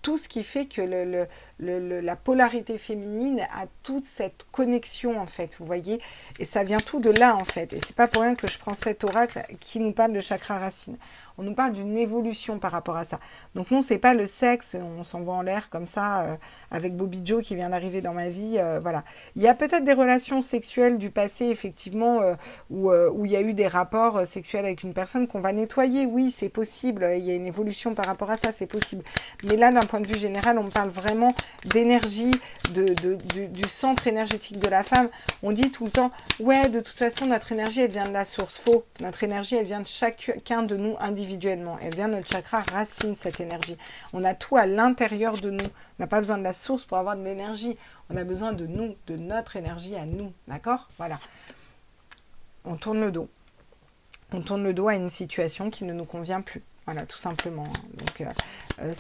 tout ce qui fait que la polarité féminine a toute cette connexion en fait, vous voyez, et ça vient tout de là en fait, et c'est pas pour rien que je prends cet oracle qui nous parle de chakra racine. On nous parle d'une évolution par rapport à ça. Donc non, c'est pas le sexe, on s'envoie en l'air comme ça, avec Bobby Joe qui vient d'arriver dans ma vie, voilà. Il y a peut-être des relations sexuelles du passé, effectivement, où il y a eu des rapports sexuels avec une personne qu'on va nettoyer, oui, c'est possible, il y a une évolution par rapport à ça, c'est possible. Mais là, d'un point de vue général, on parle vraiment d'énergie, du centre énergétique de la femme. On dit tout le temps, ouais, de toute façon, notre énergie, elle vient de la source. Faux. Notre énergie, elle vient de chacun de nous individuellement. Elle vient de notre chakra racine, cette énergie. On a tout à l'intérieur de nous. On n'a pas besoin de la source pour avoir de l'énergie. On a besoin de nous, de notre énergie à nous. D'accord? Voilà. On tourne le dos. On tourne le dos à une situation qui ne nous convient plus. Voilà, tout simplement. Donc,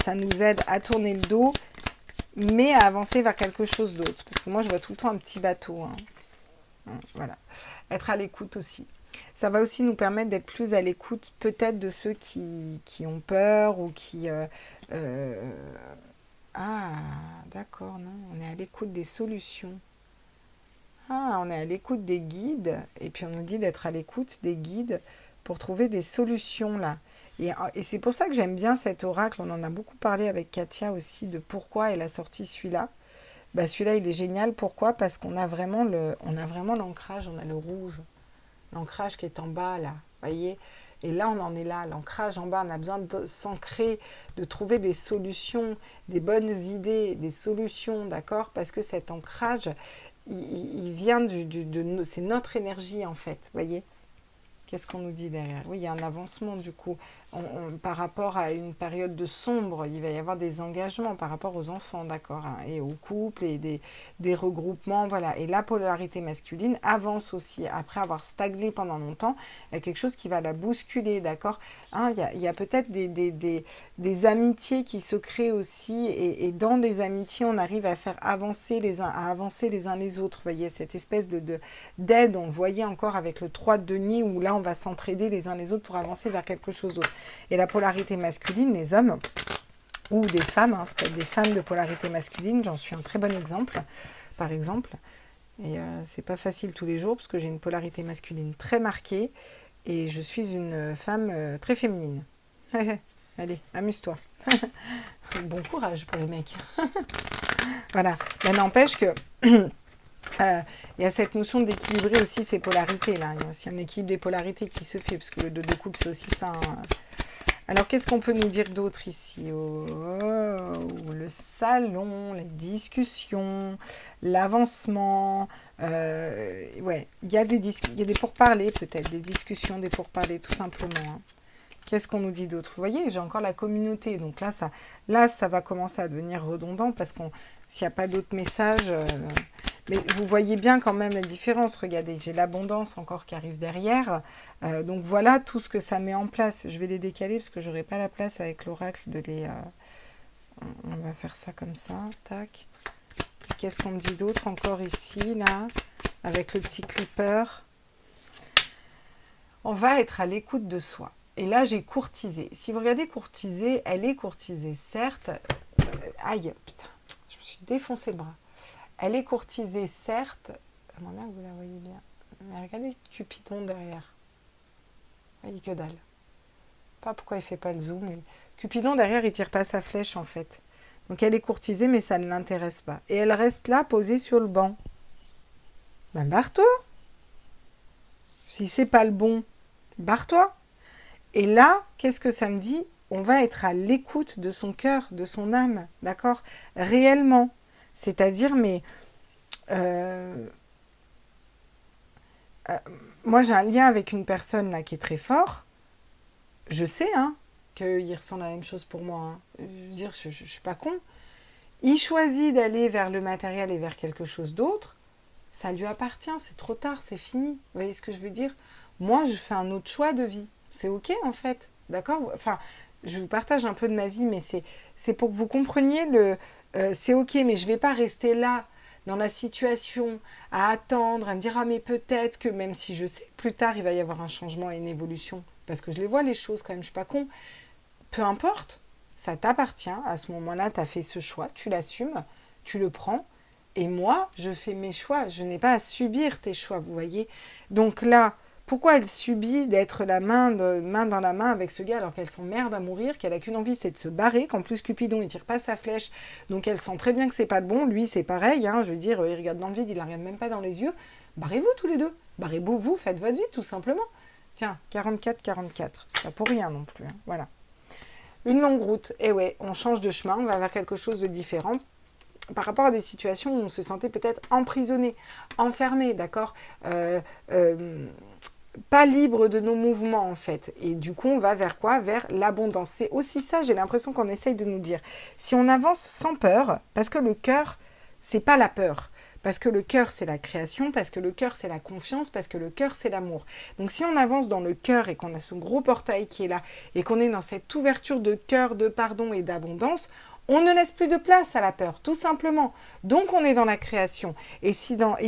ça nous aide à tourner le dos, mais à avancer vers quelque chose d'autre. Parce que moi, je vois tout le temps un petit bateau. Voilà. Être à l'écoute aussi. Ça va aussi nous permettre d'être plus à l'écoute, peut-être de ceux qui ont peur ou qui... Ah, d'accord, non. On est à l'écoute des solutions. Ah, on est à l'écoute des guides. Et puis, on nous dit d'être à l'écoute des guides pour trouver des solutions, là. Et c'est pour ça que j'aime bien cet oracle. On en a beaucoup parlé avec Katia aussi de pourquoi elle a sorti celui-là. Bah, celui-là, il est génial. Pourquoi? Parce qu'on a vraiment l'ancrage, on a le rouge. L'ancrage qui est en bas, là. Voyez? Et là, on en est là. L'ancrage en bas, on a besoin de s'ancrer, de trouver des solutions, des bonnes idées, des solutions, d'accord? Parce que cet ancrage, il vient c'est notre énergie, en fait. Voyez? Qu'est-ce qu'on nous dit derrière? Oui, il y a un avancement du coup. Par rapport à une période de sombre, il va y avoir des engagements par rapport aux enfants, d'accord, hein, et aux couples, et des regroupements, voilà. Et la polarité masculine avance aussi, après avoir stagné pendant longtemps, il y a quelque chose qui va la bousculer, d'accord, hein, il y a peut-être des amitiés qui se créent aussi, et dans les amitiés, on arrive à faire avancer les uns les autres, vous voyez, cette espèce d'aide, on le voyait encore avec le 3 de denier, où là, on va s'entraider les uns les autres pour avancer vers quelque chose d'autre. Et la polarité masculine, les hommes, ou des femmes, hein, ça peut être des femmes de polarité masculine, j'en suis un très bon exemple, par exemple. Et c'est pas facile tous les jours, parce que j'ai une polarité masculine très marquée, et je suis une femme très féminine. Allez, amuse-toi. Bon courage pour les mecs. Voilà, mais n'empêche que... il y a cette notion d'équilibrer aussi ces polarités là. Il y a aussi un équilibre des polarités qui se fait, parce que le dos de couple c'est aussi ça, hein. Alors qu'est-ce qu'on peut nous dire d'autre ici? Le salon, les discussions, l'avancement, ouais, il y a des pourparlers peut-être, des discussions, des pourparlers tout simplement, hein. Qu'est-ce qu'on nous dit d'autre? Vous voyez, j'ai encore la communauté. Donc là, ça va commencer à devenir redondant parce qu'on, s'il n'y a pas d'autres messages... mais vous voyez bien quand même la différence. Regardez, j'ai l'abondance encore qui arrive derrière. Donc voilà tout ce que ça met en place. Je vais les décaler parce que je n'aurai pas la place avec l'oracle de les... on va faire ça comme ça. Tac. Qu'est-ce qu'on me dit d'autre encore ici, là, avec le petit clipper? On va être à l'écoute de soi. Et là, j'ai courtisé. Si vous regardez courtiser, elle est courtisée, certes. Aïe, putain, je me suis défoncé le bras. Elle est courtisée, certes. J'aimerais bien que vous la voyez bien. Mais regardez Cupidon derrière. Vous voyez que dalle. Pas pourquoi il ne fait pas le zoom, lui. Cupidon derrière, il tire pas sa flèche, en fait. Donc elle est courtisée, mais ça ne l'intéresse pas. Et elle reste là, posée sur le banc. Ben barre-toi. Si c'est pas le bon, barre-toi. Et là, qu'est-ce que ça me dit? On va être à l'écoute de son cœur, de son âme, d'accord? Réellement. C'est-à-dire, mais... moi, j'ai un lien avec une personne là qui est très fort. Je sais, hein, qu'il ressent la même chose pour moi, hein. Je veux dire, je suis pas con. Il choisit d'aller vers le matériel et vers quelque chose d'autre. Ça lui appartient, c'est trop tard, c'est fini. Vous voyez ce que je veux dire? Moi, je fais un autre choix de vie. C'est ok, en fait. D'accord? Enfin, je vous partage un peu de ma vie, mais c'est pour que vous compreniez c'est ok, mais je ne vais pas rester là, dans la situation, à attendre, à me dire, ah mais peut-être que même si je sais que plus tard, il va y avoir un changement et une évolution, parce que je les vois les choses quand même, je suis pas con, peu importe, ça t'appartient, à ce moment-là, tu as fait ce choix, tu l'assumes, tu le prends, et moi, je fais mes choix, je n'ai pas à subir tes choix, vous voyez. Donc là, pourquoi elle subit d'être la main dans la main avec ce gars alors qu'elle s'emmerde à mourir, qu'elle a qu'une envie, c'est de se barrer, qu'en plus Cupidon, il tire pas sa flèche, donc elle sent très bien que c'est pas le bon, lui c'est pareil, hein, je veux dire, il regarde dans le vide, il la regarde même pas dans les yeux, barrez-vous tous les deux, barrez-vous, vous, faites votre vie tout simplement. Tiens, 44-44, c'est pas pour rien non plus, hein, voilà. Une longue route, et ouais, on change de chemin, on va vers quelque chose de différent par rapport à des situations où on se sentait peut-être emprisonné, enfermé, d'accord, pas libre de nos mouvements en fait. Et du coup, on va vers quoi? Vers l'abondance. C'est aussi ça, j'ai l'impression qu'on essaye de nous dire. Si on avance sans peur, parce que le cœur, c'est pas la peur. Parce que le cœur, c'est la création, parce que le cœur, c'est la confiance, parce que le cœur, c'est l'amour. Donc si on avance dans le cœur et qu'on a ce gros portail qui est là, et qu'on est dans cette ouverture de cœur, de pardon et d'abondance, on ne laisse plus de place à la peur, tout simplement. Donc on est dans la création. Et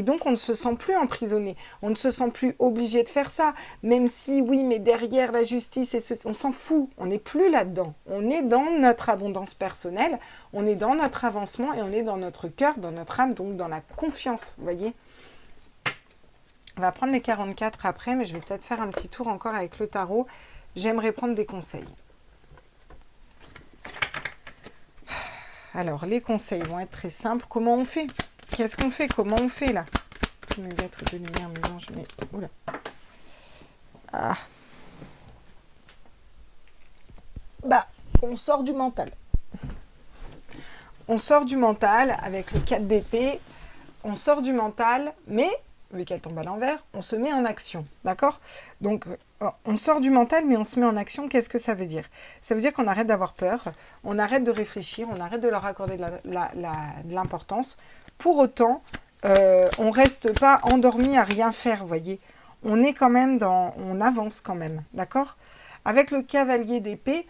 donc on ne se sent plus emprisonné. On ne se sent plus obligé de faire ça. Même si, oui, mais derrière la justice, on s'en fout. On n'est plus là-dedans. On est dans notre abondance personnelle. On est dans notre avancement et on est dans notre cœur, dans notre âme, donc dans la confiance. Vous voyez ? On va prendre les 44 après, mais je vais peut-être faire un petit tour encore avec le tarot. J'aimerais prendre des conseils. Alors, les conseils vont être très simples. Comment on fait? Qu'est-ce qu'on fait? Comment on fait, là? Tous mes êtres de lumière, mes anges, mes... Oula. Ah. Bah, on sort du mental. On sort du mental avec le 4 d'épée. On sort du mental, mais, vu qu'elle tombe à l'envers, on se met en action. D'accord? Donc, on sort du mental, mais on se met en action. Qu'est-ce que ça veut dire? Ça veut dire qu'on arrête d'avoir peur, on arrête de réfléchir, on arrête de leur accorder de l'importance. Pour autant, on ne reste pas endormi à rien faire, vous voyez. On est quand même on avance quand même, d'accord? Avec le cavalier d'épée,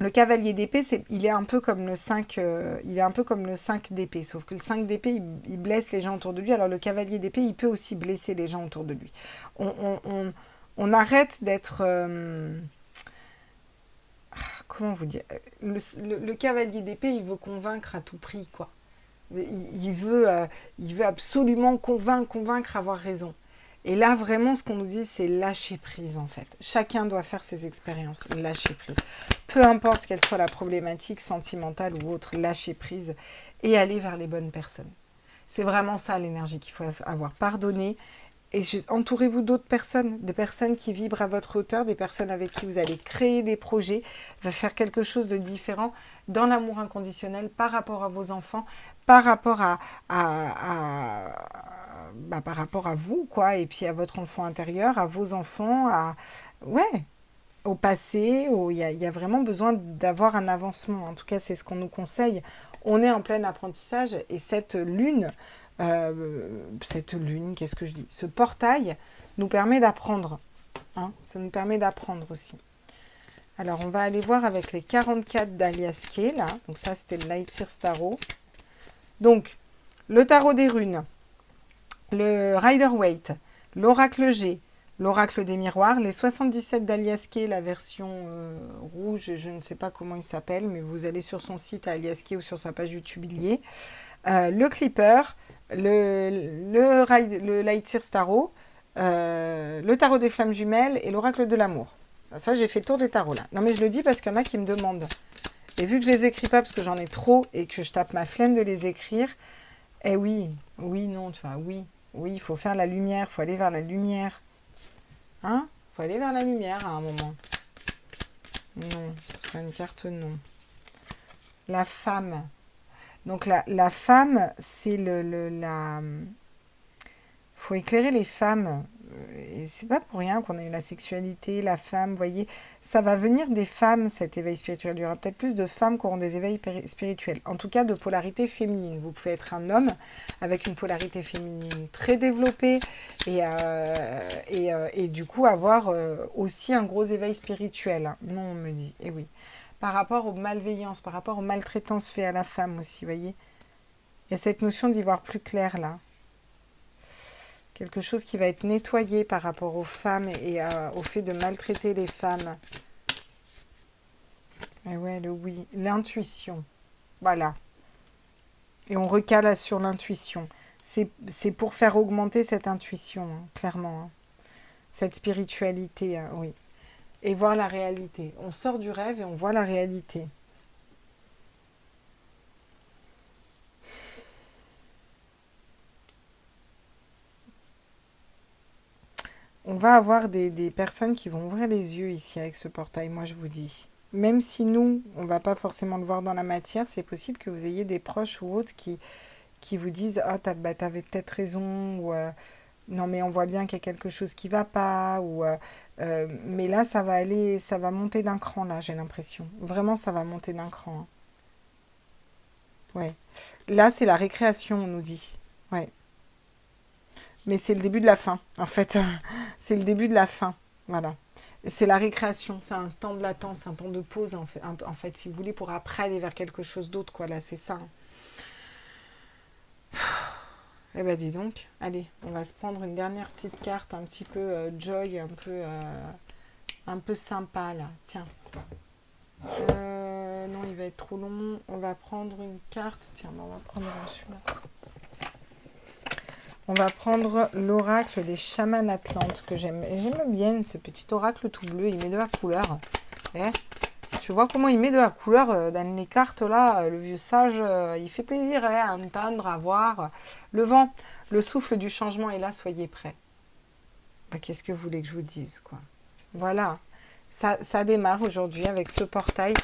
il est un peu comme le 5, il est un peu comme le 5 d'épée, sauf que le 5 d'épée, il blesse les gens autour de lui, alors le cavalier d'épée, il peut aussi blesser les gens autour de lui. On arrête d'être... comment vous dire? Le cavalier d'épée, il veut convaincre à tout prix, quoi. Il veut absolument convaincre, avoir raison. Et là, vraiment, ce qu'on nous dit, c'est lâcher prise, en fait. Chacun doit faire ses expériences, lâcher prise. Peu importe quelle soit la problématique sentimentale ou autre, lâcher prise et aller vers les bonnes personnes. C'est vraiment ça l'énergie qu'il faut avoir. Pardonner. Et entourez-vous d'autres personnes, des personnes qui vibrent à votre hauteur, des personnes avec qui vous allez créer des projets, va faire quelque chose de différent dans l'amour inconditionnel par rapport à vos enfants, par rapport par rapport à vous, quoi, et puis à votre enfant intérieur, à vos enfants, au passé, il y a vraiment besoin d'avoir un avancement. En tout cas, c'est ce qu'on nous conseille. On est en plein apprentissage et cette lune, qu'est-ce que je dis? Ce portail nous permet d'apprendre. Hein, ça nous permet d'apprendre aussi. Alors, on va aller voir avec les 44 d'Alias Kay, là. Donc ça, c'était le Light Sears Tarot. Donc, le tarot des runes, le Rider-Waite, l'oracle G, l'oracle des miroirs, les 77 d'Alias Kay, la version rouge, je ne sais pas comment il s'appelle, mais vous allez sur son site à Alias Kay ou sur sa page YouTube, le Clipper, le Light Sears Tarot, le tarot des flammes jumelles et l'oracle de l'amour. Ça, j'ai fait le tour des tarots là. Non, mais je le dis parce qu'il y en a qui me demandent. Et vu que je les écris pas parce que j'en ai trop et que je tape ma flemme de les écrire, oui, il faut faire la lumière, il faut aller vers la lumière. Hein? Il faut aller vers la lumière à un moment. Non, ce serait une carte non. La femme. Donc la femme, c'est faut éclairer les femmes. Et c'est pas pour rien qu'on a eu la sexualité, la femme, vous voyez. Ça va venir des femmes, cet éveil spirituel. Il y aura peut-être plus de femmes qui auront des éveils spirituels. En tout cas, de polarité féminine. Vous pouvez être un homme avec une polarité féminine très développée et du coup avoir aussi un gros éveil spirituel. Non, on me dit. Et oui. par rapport aux malveillances, par rapport aux maltraitances faites à la femme aussi, vous voyez. Il y a cette notion d'y voir plus clair là. Quelque chose qui va être nettoyé par rapport aux femmes et au fait de maltraiter les femmes. Et ouais, le oui, l'intuition. Voilà. Et on recale sur l'intuition. C'est pour faire augmenter cette intuition, hein, clairement. Hein. Cette spiritualité, oui. Et voir la réalité. On sort du rêve et on voit la réalité. On va avoir des personnes qui vont ouvrir les yeux ici avec ce portail, moi je vous dis. Même si nous, on ne va pas forcément le voir dans la matière, c'est possible que vous ayez des proches ou autres qui vous disent «Ah, t'avais peut-être raison» ou «Non, mais on voit bien qu'il y a quelque chose qui ne va pas» ou mais là, ça va monter d'un cran, là, j'ai l'impression. Vraiment, ça va monter d'un cran. Hein. Ouais. Là, c'est la récréation, on nous dit. Ouais. Mais c'est le début de la fin, en fait. C'est le début de la fin. Voilà. C'est la récréation, c'est un temps de latence, un temps de pause, en fait, si vous voulez, pour après aller vers quelque chose d'autre, quoi. Là, c'est ça. Hein. Eh ben, dis donc. Allez, on va se prendre une dernière petite carte, un petit peu joy, un peu sympa, là. Tiens. Non, il va être trop long. On va prendre une carte. Tiens, on va prendre celui-là. On va prendre l'oracle des chamans atlantes que j'aime. J'aime bien ce petit oracle tout bleu. Il met de la couleur. Eh, tu vois comment il met de la couleur dans les cartes là. Le vieux sage, il fait plaisir à entendre, à voir. Le vent, le souffle du changement est là. Soyez prêts. Ben, qu'est-ce que vous voulez que je vous dise, quoi. Voilà. Ça démarre aujourd'hui avec ce portail.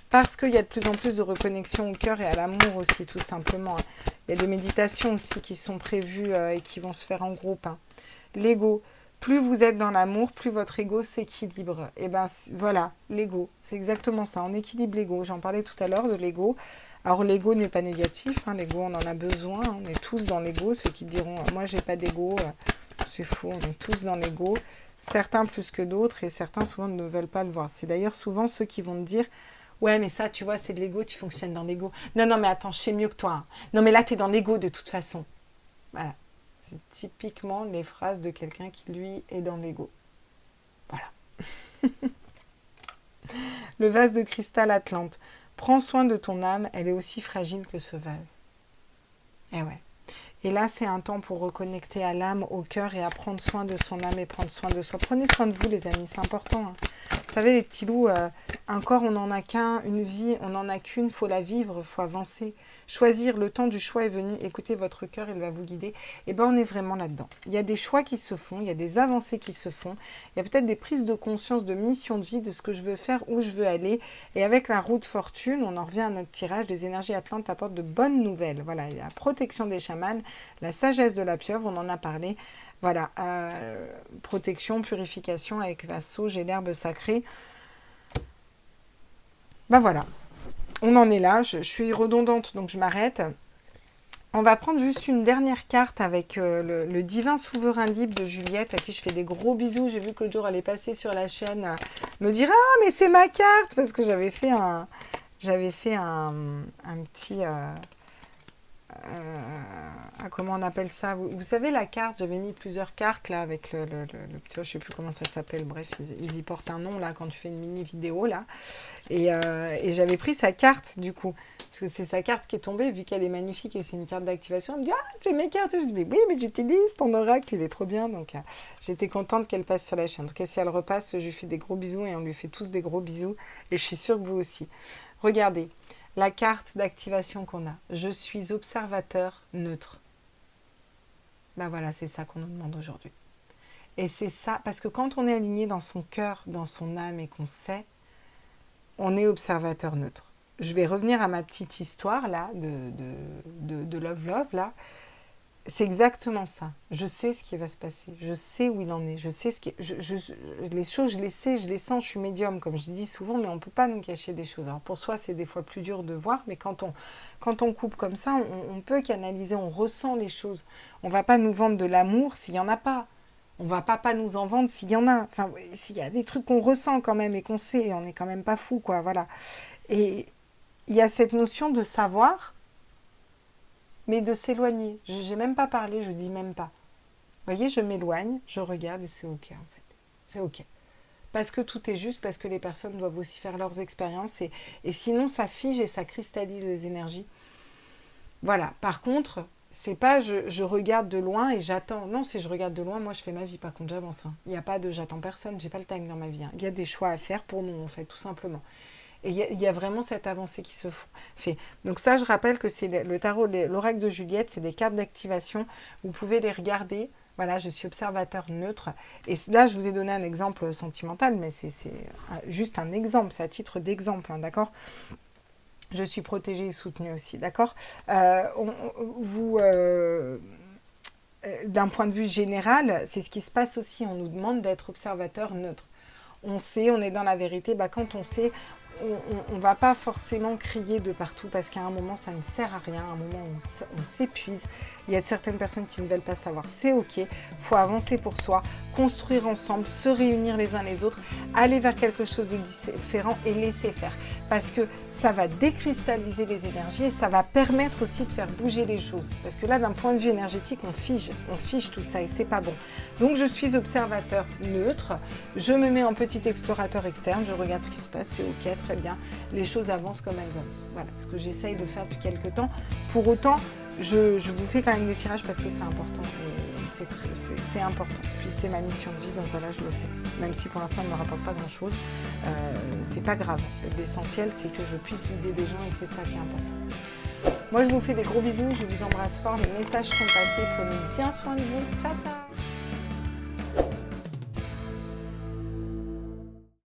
Parce qu'il y a de plus en plus de reconnexion au cœur et à l'amour aussi, tout simplement. Il y a des méditations aussi qui sont prévues et qui vont se faire en groupe. Hein. L'ego. Plus vous êtes dans l'amour, plus votre ego s'équilibre. Et ben voilà, l'ego. C'est exactement ça. On équilibre l'ego. J'en parlais tout à l'heure de l'ego. Alors l'ego n'est pas négatif. Hein. L'ego, on en a besoin. Hein. On est tous dans l'ego. Ceux qui diront « moi, j'ai pas d'ego », c'est faux. On est tous dans l'ego. Certains plus que d'autres et certains souvent ne veulent pas le voir. C'est d'ailleurs souvent ceux qui vont te dire ouais, mais ça, tu vois, c'est de l'ego, tu fonctionnes dans l'ego. Non, non, mais attends, je sais mieux que toi. Hein. Non, mais là, tu es dans l'ego de toute façon. Voilà. C'est typiquement les phrases de quelqu'un qui, lui, est dans l'ego. Voilà. Le vase de cristal Atlante. Prends soin de ton âme, elle est aussi fragile que ce vase. Eh ouais. Et là, c'est un temps pour reconnecter à l'âme, au cœur et à prendre soin de son âme et prendre soin de soi. Prenez soin de vous, les amis, c'est important. Hein. Vous savez, les petits loups, un corps, on n'en a qu'un, une vie, on n'en a qu'une, il faut la vivre, il faut avancer. Choisir, le temps du choix est venu, écoutez votre cœur, il va vous guider. Et bien, on est vraiment là-dedans. Il y a des choix qui se font, il y a des avancées qui se font, il y a peut-être des prises de conscience, de mission de vie, de ce que je veux faire, où je veux aller. Et avec la roue de fortune, on en revient à notre tirage, des énergies atlantes apportent de bonnes nouvelles. Voilà, il y a la protection des chamans, la sagesse de la pieuvre, on en a parlé. Voilà, protection, purification avec la sauge et l'herbe sacrée. Ben voilà, on en est là. Je suis redondante, donc je m'arrête. On va prendre juste une dernière carte avec le divin souverain libre de Juliette, à qui je fais des gros bisous. J'ai vu que l'autre jour, elle est passée sur la chaîne, me dire « Ah, mais c'est ma carte !» Parce que j'avais fait un petit... comment on appelle ça, vous savez la carte, j'avais mis plusieurs cartes là avec le petit, je sais plus comment ça s'appelle, bref, ils y portent un nom là quand tu fais une mini vidéo là, et j'avais pris sa carte du coup, parce que c'est sa carte qui est tombée, vu qu'elle est magnifique et c'est une carte d'activation, elle me dit ah c'est mes cartes, je dis mais oui mais j'utilise ton oracle, il est trop bien, donc j'étais contente qu'elle passe sur la chaîne. En tout cas si elle repasse, je lui fais des gros bisous et on lui fait tous des gros bisous, et je suis sûre que vous aussi. Regardez, la carte d'activation qu'on a. Je suis observateur neutre. Ben voilà, c'est ça qu'on nous demande aujourd'hui. Et c'est ça, parce que quand on est aligné dans son cœur, dans son âme et qu'on sait, on est observateur neutre. Je vais revenir à ma petite histoire là, de Love Love là. C'est exactement ça. Je sais ce qui va se passer. Je sais où il en est. Je sais ce qui... les choses, je les sais, je les sens. Je suis médium, comme je dis souvent, mais on ne peut pas nous cacher des choses. Alors pour soi, c'est des fois plus dur de voir, mais quand on coupe comme ça, on peut canaliser, on ressent les choses. On ne va pas nous vendre de l'amour s'il n'y en a pas. On ne va pas nous en vendre s'il y en a. Enfin, s'il y a des trucs qu'on ressent quand même et qu'on sait, on n'est quand même pas fou, quoi. Voilà. Et il y a cette notion de savoir, mais de s'éloigner. Je n'ai même pas parlé, je dis même pas. Vous voyez, je m'éloigne, je regarde et c'est ok en fait. C'est ok. Parce que tout est juste, parce que les personnes doivent aussi faire leurs expériences et sinon ça fige et ça cristallise les énergies. Voilà. Par contre, c'est pas je regarde de loin et j'attends. Non, si je regarde de loin, moi je fais ma vie, par contre j'avance. Hein. Il n'y a pas de j'attends personne, j'ai pas le time dans ma vie. Hein. Il y a des choix à faire pour nous en fait, tout simplement. Et il y a vraiment cette avancée qui se fait. Donc ça, je rappelle que c'est le tarot, l'oracle de Juliette, c'est des cartes d'activation. Vous pouvez les regarder. Voilà, je suis observateur neutre. Et là, je vous ai donné un exemple sentimental, mais c'est juste un exemple, c'est à titre d'exemple, hein, d'accord ? Je suis protégée et soutenue aussi, d'accord ? D'un point de vue général, c'est ce qui se passe aussi. On nous demande d'être observateur neutre. On sait, on est dans la vérité. Quand on sait, on ne va pas forcément crier de partout parce qu'à un moment, ça ne sert à rien. À un moment, on s'épuise. Il y a certaines personnes qui ne veulent pas savoir. C'est ok. Il faut avancer pour soi, construire ensemble, se réunir les uns les autres, aller vers quelque chose de différent et laisser faire. Parce que ça va décristalliser les énergies et ça va permettre aussi de faire bouger les choses. Parce que là, d'un point de vue énergétique, on fige tout ça et c'est pas bon. Donc, je suis observateur neutre. Je me mets en petit explorateur externe. Je regarde ce qui se passe. C'est ok, très bien. Les choses avancent comme elles avancent. Voilà ce que j'essaye de faire depuis quelques temps. Pour autant, je vous fais quand même des tirages parce que c'est important et c'est important. Puis c'est ma mission de vie, donc voilà, je le fais. Même si pour l'instant, elle ne me rapporte pas grand-chose, c'est pas grave. L'essentiel, c'est que je puisse guider des gens et c'est ça qui est important. Moi, je vous fais des gros bisous, je vous embrasse fort. Les messages sont passés, prenez bien soin de vous. Ciao, ciao.